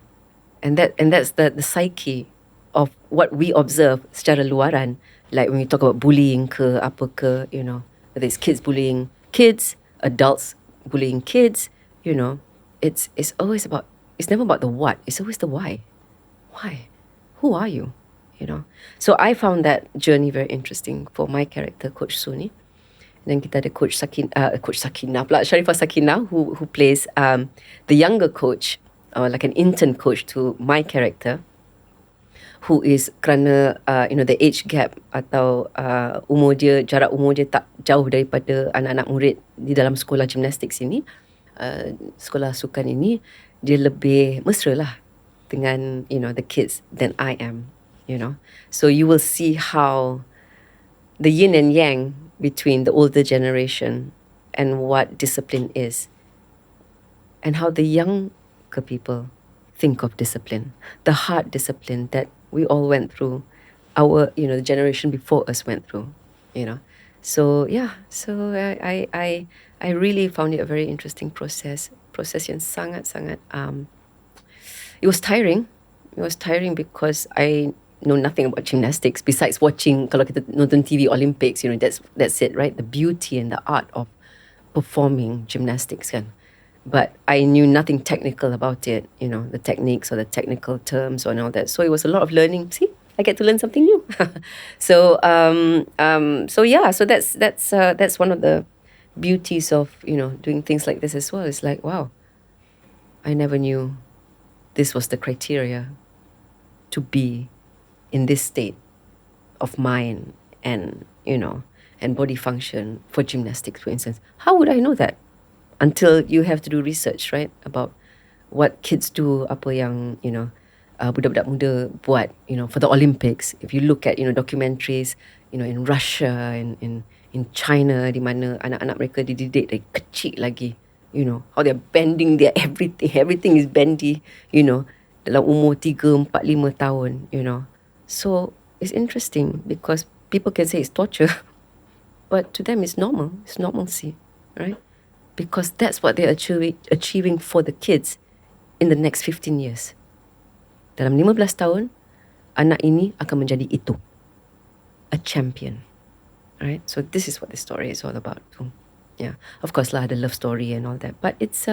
[SPEAKER 2] And that's the psyche of what we observe secara luaran. Like when we talk about bullying ke, apa ke, whether it's kids bullying kids, adults bullying kids, it's always about, it's never about the what, it's always the why. Why? Who are you? So I found that journey very interesting for my character, Coach Suni. Then kita ada Coach Sakinah pula, Sharifah Sakinah, who plays the younger coach, or like an intern coach to my character, who is kerana the age gap atau jarak umur dia tak jauh daripada anak-anak murid di dalam sekolah gimnastik sini, sekolah sukan ini, dia lebih mesra lah dengan the kids than I am. So you will see how the yin and yang between the older generation and what discipline is, and how the younger people think of discipline, the hard discipline that we all went through, our the generation before us went through. So I really found it a very interesting process yang sangat it was tiring because I know nothing about gymnastics besides watching, kalau kita nonton TV Olympics, that's it, right? The beauty and the art of performing gymnastics kan. But I knew nothing technical about it, the techniques or the technical terms and all that. So it was a lot of learning. See, I get to learn something new. So that's one of the beauties of doing things like this as well. It's like, wow, I never knew this was the criteria to be in this state of mind and and body function for gymnastics, for instance. How would I know that? Until you have to do research, right, about what kids do, apa yang budak-budak muda buat, for the Olympics. If you look at documentaries, in Russia and in China, di mana anak-anak mereka dididik dari kecil lagi, how they're bending their everything is bendy, dalam umur 3, 4, 5 tahun, So it's interesting because people can say it's torture, but to them it's normal. It's normalcy, right? Because that's what they're achieving for the kids in the next 15 years. Dalam 15 tahun, anak ini akan menjadi itu. A champion. right? So this is what the story is all about too. Yeah, of course lah, the love story and all that, but it's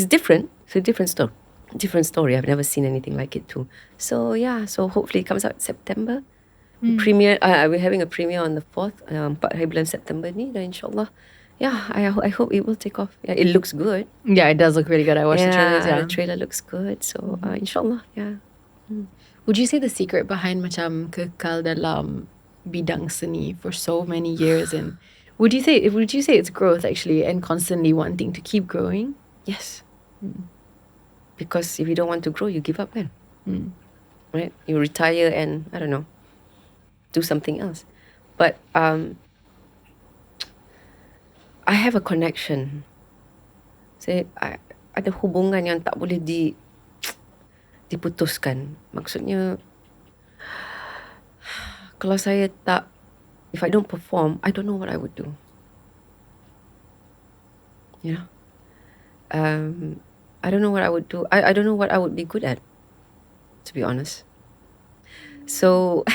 [SPEAKER 2] different. It's a different story. Different story. I've never seen anything like it too. So yeah, so hopefully it comes out September. Premiere. We're having a premiere on the 4th. 4 hari bulan September ni, dan insyaAllah. Yeah, I hope it will take off. Yeah, it looks good.
[SPEAKER 1] Yeah, it does look really good. I watched the trailers. Yeah,
[SPEAKER 2] the trailer looks good. So insyaAllah, yeah.
[SPEAKER 1] Would you say the secret behind macam kekal dalam bidang seni for so many years, and would you say it's growth actually, and constantly wanting to keep growing?
[SPEAKER 2] Yes. Because if you don't want to grow, you give up then. Right? You retire and, I don't know, do something else. But I have a connection. Ada hubungan yang tak boleh diputuskan. Maksudnya, kalau saya tak, if I don't perform, I don't know what I would do. You know? I don't know what I would do. I don't know what I would be good at, to be honest. So,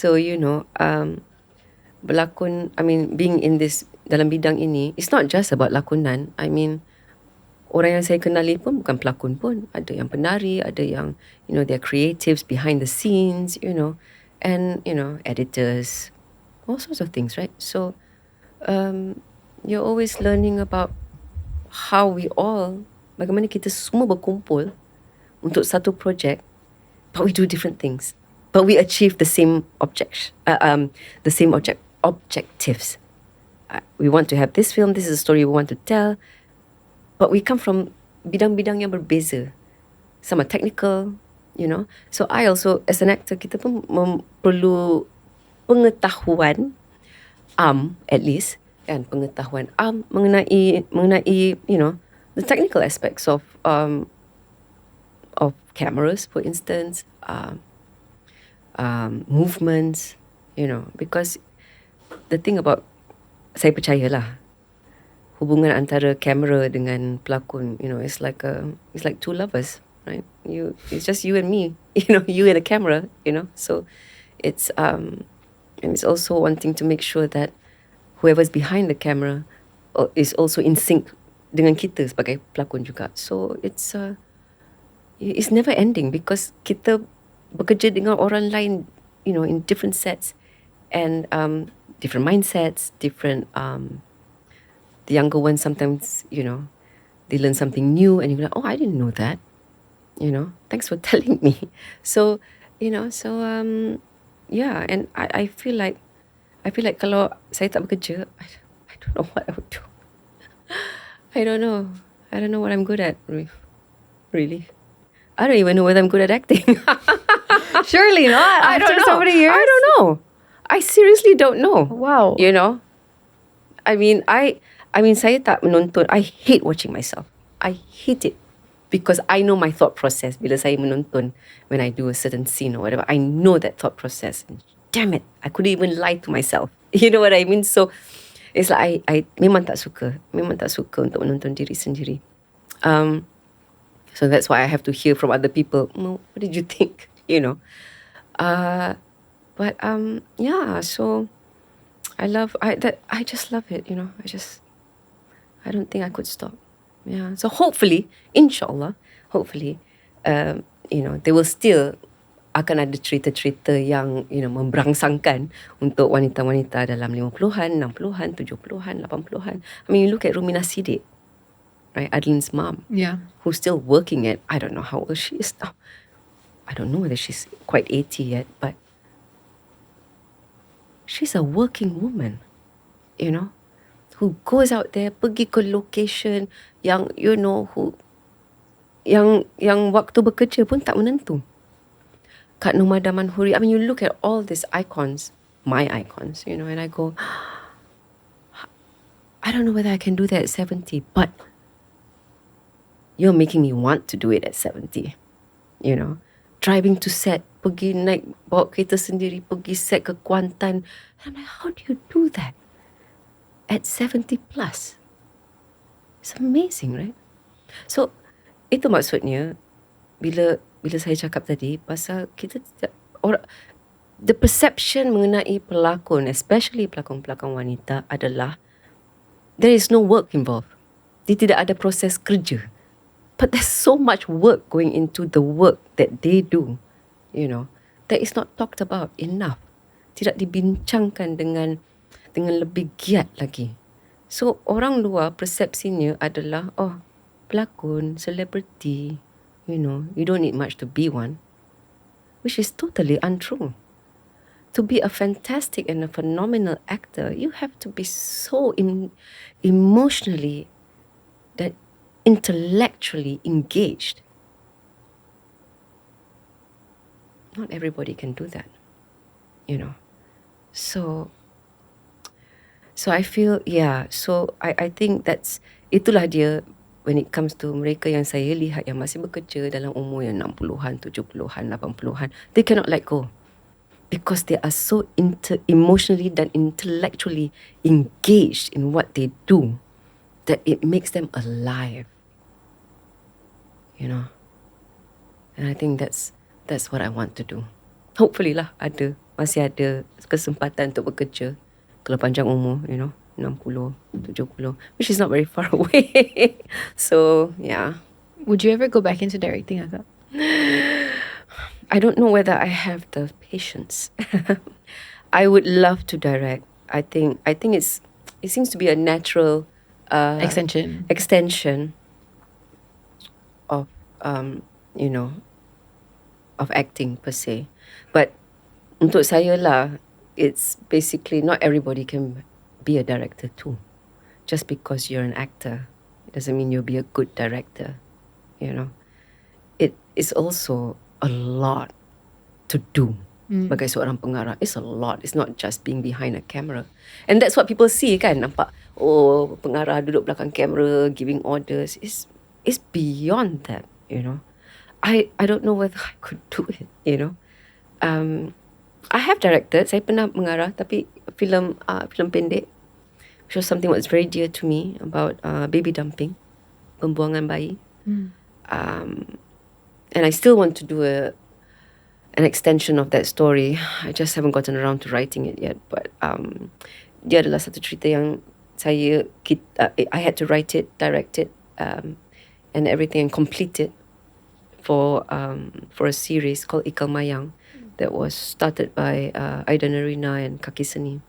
[SPEAKER 2] you know, berlakon, I mean, being in this, dalam bidang ini, it's not just about lakonan. I mean, orang yang saya kenali pun bukan pelakon pun. Ada yang penari, ada yang, you know, they're creatives behind the scenes, you know, and, you know, editors, all sorts of things, right? So, you're always learning about how we all, bagaimana kita semua berkumpul untuk satu project, but we do different things, but we achieve the same objectives. We want to have this film, this is a story we want to tell, but we come from bidang-bidang yang berbeza. Some are technical, you know. So I also, as an actor, kita pun perlu pengetahuan, at least, kan, pengetahuan mengenai, you know, the technical aspects of cameras, for instance, movements, you know, because the thing about, saya percayalah, hubungan antara kamera dengan pelakon, you know, it's like two lovers, right? It's just you and me, you know, you and a camera, you know. So it's and it's also wanting to make sure that whoever's behind the camera is also in sync dengan kita sebagai pelakon juga. So it's never ending because kita bekerja dengan orang lain, you know, in different sets and different mindsets, different. The younger ones sometimes, you know, they learn something new and you're like, oh, I didn't know that. You know, thanks for telling me. So, you know, yeah, and I feel like kalau saya tak bekerja, I don't know what I would do. I don't know what I'm good at, really. I don't even know whether I'm good at acting.
[SPEAKER 1] Surely not.
[SPEAKER 2] I don't know.
[SPEAKER 1] So many years?
[SPEAKER 2] I don't know. I seriously don't know.
[SPEAKER 1] Wow.
[SPEAKER 2] You know, I mean, saya tak menonton. I hate watching myself. I hate it because I know my thought process. Bila saya menonton, when I do a certain scene or whatever, I know that thought process. Damn it, I couldn't even lie to myself. You know what I mean? So it's like I memang tak suka untuk menonton diri sendiri. So that's why I have to hear from other people. What did you think? You know, but yeah. So I just love it. You know, I don't think I could stop. Yeah. So hopefully, insyaAllah, you know, they will still akan ada cerita-cerita yang, you know, memberangsangkan untuk wanita-wanita dalam 50-an, 60-an, 70-an, 80-an. I mean, you look at Rumina Siddiq, right? Adlin's mom.
[SPEAKER 1] Yeah.
[SPEAKER 2] Who's still working at, I don't know how old she is now. I don't know whether she's quite 80 yet, but she's a working woman, you know, who goes out there, pergi ke location yang, you know, yang waktu bekerja pun tak menentu. Kak Noma Damanhuri, I mean, you look at all these icons, my icons, you know, and I go, I don't know whether I can do that at 70, but you're making me want to do it at 70, you know. Driving to set, pergi naik, bawa kereta sendiri, pergi set ke Kuantan. And I'm like, how do you do that at 70 plus? It's amazing, right? So, itu maksudnya, bila saya cakap tadi, pasal kita, the perception mengenai pelakon, especially pelakon-pelakon wanita, adalah there is no work involved. Dia tidak ada proses kerja. But there's so much work going into the work that they do, that is not talked about enough. Tidak dibincangkan dengan lebih giat lagi. So orang luar persepsinya adalah, pelakon, selebriti, you don't need much to be one, which is totally untrue. To be a fantastic and a phenomenal actor, you have to be so emotionally, that intellectually engaged. Not everybody can do that, So I feel, so I think itulah dia when it comes to mereka yang saya lihat yang masih bekerja dalam umur yang 60-an, 70-an, 80-an, they cannot let go. Because they are so emotionally dan intellectually engaged in what they do, that it makes them alive. And I think that's what I want to do. Hopefully lah masih ada kesempatan untuk bekerja kalau panjang umur, 60, 70, which is not very far away. So, yeah.
[SPEAKER 1] Would you ever go back into directing, Aga?
[SPEAKER 2] I don't know whether I have the patience. I would love to direct. I think it seems to be a natural extension of of acting per se. But untuk saya lah, it's basically not everybody can be a director too. Just because you're an actor, it doesn't mean you'll be a good director. It is also a lot to do. Sebagai seorang pengarah, it's a lot. It's not just being behind a camera. And that's what people see kan, nampak, pengarah duduk belakang kamera giving orders. It's beyond that, I don't know whether I could do it, I have directed, saya pernah mengarah, tapi filem pendek, which was something that's very dear to me, about baby dumping, pembuangan bayi. And I still want to do an extension of that story. I just haven't gotten around to writing it yet. But dia adalah satu cerita yang I had to write it, direct it, and everything, and complete it for a series called 𝙏𝙃𝙄𝙎 that was started by Aida Narina and Kaki Sani.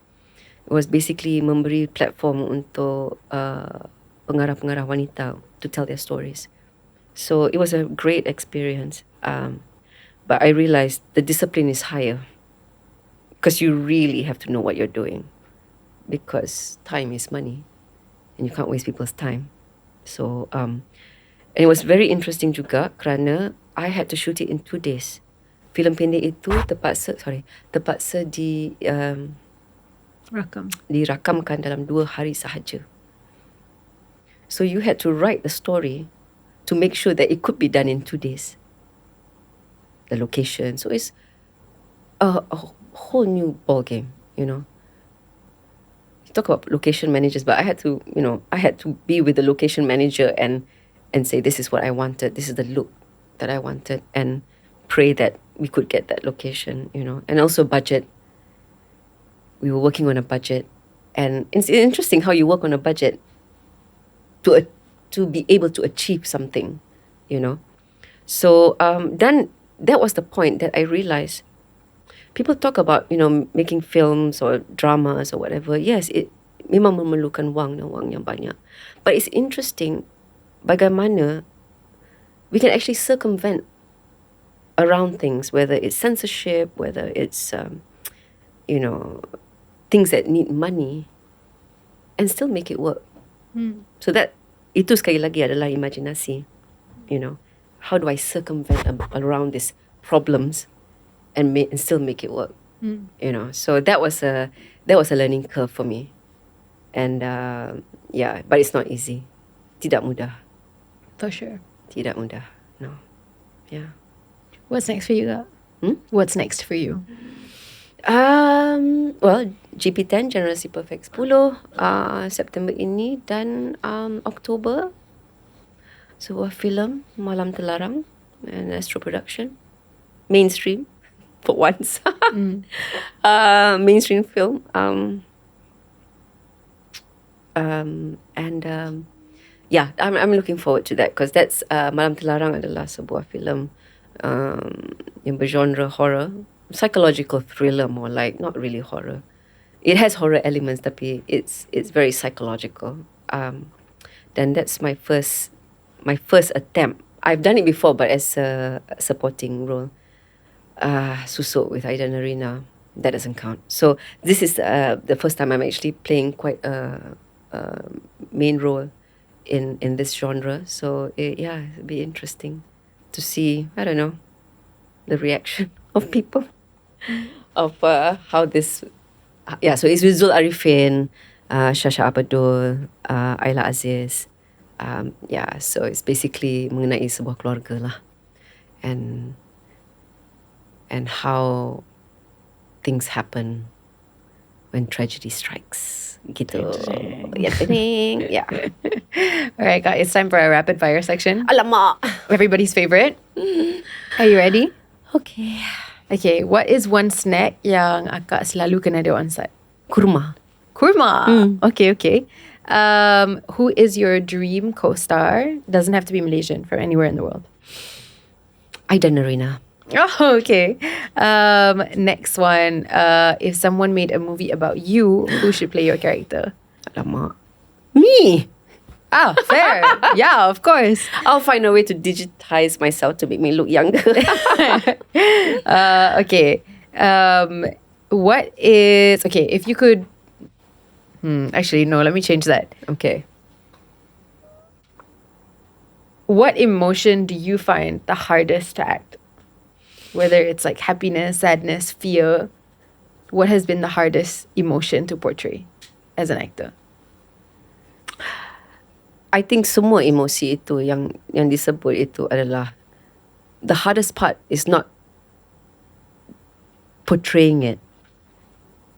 [SPEAKER 2] It was basically memberi platform untuk pengarah-pengarah wanita to tell their stories. So it was a great experience. But I realized the discipline is higher because you really have to know what you're doing, because time is money and you can't waste people's time. So and it was very interesting juga kerana I had to shoot it in 2 days. Filem pendek itu terpaksa dirakamkan dalam 2 hari sahaja. So you had to write the story to make sure that it could be done in 2 days. The location. So it's a whole new ball game, You talk about location managers, but I had to be with the location manager and say, this is what I wanted, this is the look that I wanted, and pray that we could get that location, And also budget. We were working on a budget, and it's interesting how you work on a budget to be able to achieve something, So then that was the point that I realized. People talk about, making films or dramas or whatever. Yes, it memang memerlukan wang yang banyak. But it's interesting bagaimana we can actually circumvent around things, whether it's censorship, whether it's, things that need money, and still make it work. So itu sekali lagi adalah imaginasi, How do I circumvent around these problems and still make it work? So that was a learning curve for me, and but it's not easy. Tidak mudah.
[SPEAKER 1] For sure.
[SPEAKER 2] Tidak mudah. No. Yeah.
[SPEAKER 1] What's next for you, Kak? What's next for you?
[SPEAKER 2] Well, GP10 Generasi Perfect 10 September ini, dan Oktober sebuah filem Malam Terlarang, and Astro Production, mainstream. for once. Mainstream film. Yeah, I'm looking forward to that because that's Malam Terlarang adalah sebuah filem yang bergenre horror, psychological thriller more like, not really horror. It has horror elements tapi it's very psychological. Then that's my first attempt. I've done it before but as a supporting role. Susuk with Aida Narina, that doesn't count. So this is the first time I'm actually playing quite a main role in this genre. So it'd be interesting to see, I don't know, the reaction of people of how this. Yeah, so it's with Zul Arifin, Shasha Abadul, Ayla Aziz. Yeah, so it's basically mengenai sebuah keluarga lah, and how things happen when tragedy strikes. Gitu. Yeah.
[SPEAKER 1] All right, guys, it's time for our rapid fire section.
[SPEAKER 2] Alamak.
[SPEAKER 1] Everybody's favorite. Are you ready?
[SPEAKER 2] Okay.
[SPEAKER 1] Okay, what is one snack yang akak selalu kena ada on set?
[SPEAKER 2] Kurma.
[SPEAKER 1] Kurma. Okay. Who is your dream co-star? Doesn't have to be Malaysian, from anywhere in the world.
[SPEAKER 2] Aida Narina.
[SPEAKER 1] Oh, okay. Next one. If someone made a movie about you, who should play your character?
[SPEAKER 2] Alamak. Me.
[SPEAKER 1] Ah, fair. Yeah, of course.
[SPEAKER 2] I'll find a way to digitize myself to make me look younger.
[SPEAKER 1] Okay. What is... Okay, if you could... actually, no, let me change that.
[SPEAKER 2] Okay.
[SPEAKER 1] What emotion do you find the hardest to act? Whether it's like happiness, sadness, fear. What has been the hardest emotion to portray as an actor?
[SPEAKER 2] I think semua emosi itu yang disebut itu adalah, the hardest part is not portraying it,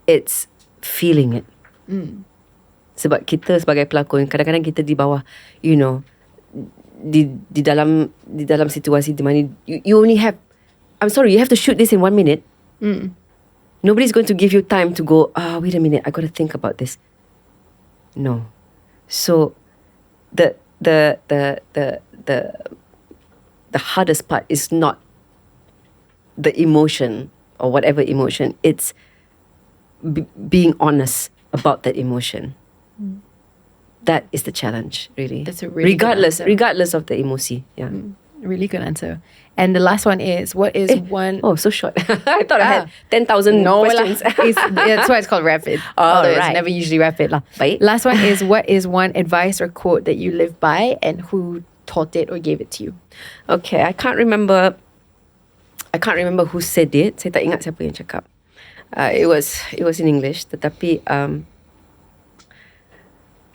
[SPEAKER 2] it's feeling it. Sebab kita sebagai pelakon kadang-kadang kita di bawah, you know, di dalam situasi di mana you only have, I'm sorry, you have to shoot this in 1 minute. Nobody's going to give you time to go, wait a minute, I got to think about this. No. So the hardest part is not the emotion or whatever emotion, it's being honest about that emotion. That is the challenge, really.
[SPEAKER 1] That's a really
[SPEAKER 2] regardless of the emosi. Yeah.
[SPEAKER 1] Really good answer. And the last one is, what is one...
[SPEAKER 2] Oh, so short. I thought I had 10,000 questions.
[SPEAKER 1] That's why it's called rapid. Although it's never usually rapid.
[SPEAKER 2] Baik.
[SPEAKER 1] Last one is, what is one advice or quote that you live by and who taught it or gave it to you?
[SPEAKER 2] Okay, I can't remember who said it. Saya tak ingat siapa yang cakap. It was in English, tetapi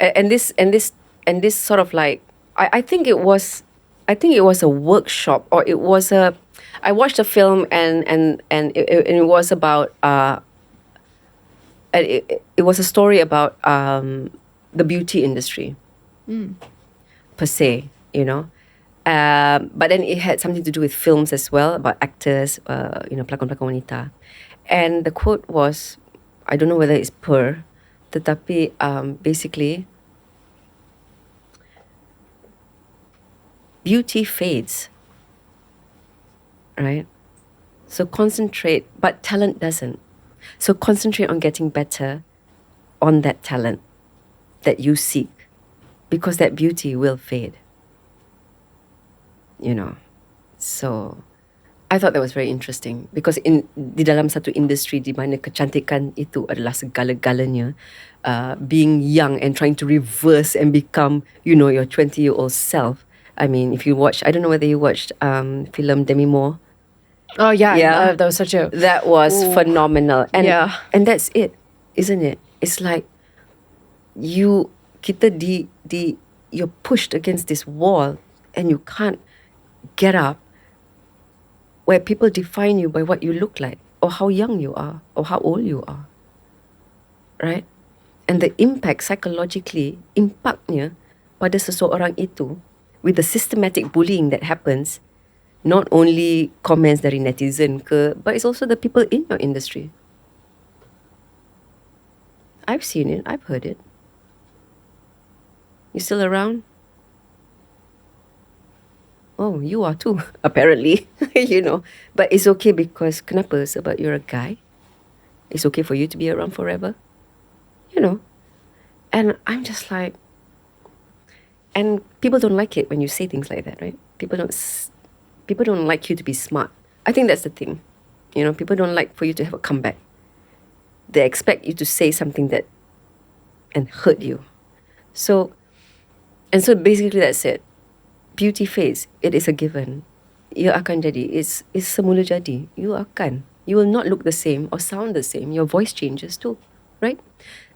[SPEAKER 2] and this sort of like, I think it was a workshop, or it was I watched a film and it was about it was a story about the beauty industry per se, you know, but then it had something to do with films as well, about actors, you know, pelakon-pelakon wanita. And the quote was, I don't know whether it's per, tetapi basically, beauty fades, right? So concentrate, but talent doesn't. So concentrate on getting better on that talent that you seek, because that beauty will fade, you know. So I thought that was very interesting, because di dalam satu industri di mana kecantikan itu adalah segala-galanya, being young and trying to reverse and become, you know, your 20-year-old self. I mean, if you watch, I don't know whether you watched film Demi Moore.
[SPEAKER 1] Oh yeah. That was such a...
[SPEAKER 2] That was phenomenal. And that's it, isn't it? It's like you're pushed against this wall and you can't get up, where people define you by what you look like, or how young you are, or how old you are, right? And the impact psychologically, impactnya pada seseorang itu, with the systematic bullying that happens, not only comments dari netizen but it's also the people in your industry. I've seen it, I've heard it. You still around? Oh, you are too, apparently. But it's okay because kenapa? Sebab you're a guy. It's okay for you to be around forever. And I'm just like, and people don't like it when you say things like that, right? People don't like you to be smart. I think that's the thing. People don't like for you to have a comeback. They expect you to say something that and hurt you. So basically that's it. Beauty phase, it is a given. Ia akan jadi. It's semula jadi. You will not look the same or sound the same. Your voice changes too, right?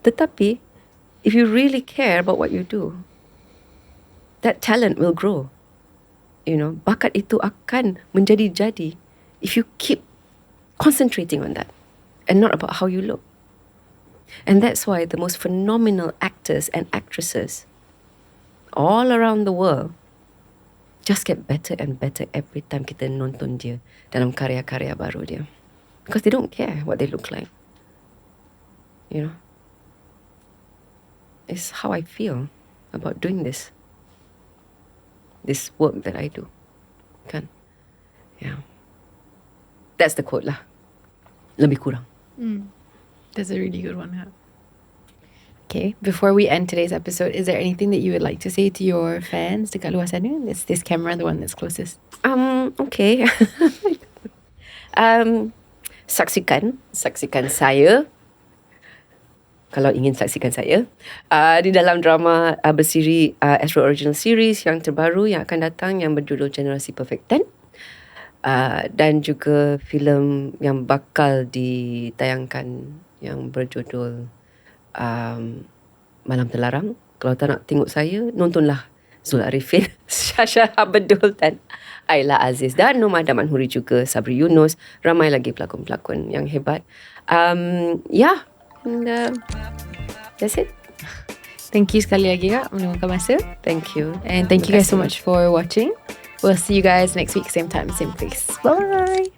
[SPEAKER 2] Tetapi, if you really care about what you do, that talent will grow. Bakat itu akan menjadi-jadi if you keep concentrating on that and not about how you look. And that's why the most phenomenal actors and actresses all around the world just get better and better every time kita nonton dia dalam karya-karya baru dia. Because they don't care what they look like. It's how I feel about doing this work that I do. Kan? Yeah. That's the quote lah. Lebih kurang.
[SPEAKER 1] That's a really good one. Huh? Okay, before we end today's episode, is there anything that you would like to say to your fans dekat luar sana? It's this camera, the one that's closest.
[SPEAKER 2] Okay. Saksikan saya. Kalau ingin saksikan saya di dalam drama bersiri Astro Original Series yang terbaru yang akan datang yang berjudul Generasi Perfect 10. Dan juga filem yang bakal ditayangkan yang berjudul Malam Terlarang. Kalau tak nak tengok saya, nontonlah Zul Arifin, Syasha Abdul dan Ayla Aziz dan Nomah Damanhuri juga, Sabri Yunus, ramai lagi pelakon-pelakon yang hebat. Yeah, and that's it.
[SPEAKER 1] Thank you sekali lagi Kak meluangkan masa.
[SPEAKER 2] Thank you.
[SPEAKER 1] And thank you guys so much for watching. We'll see you guys next week, same time, same place. Bye.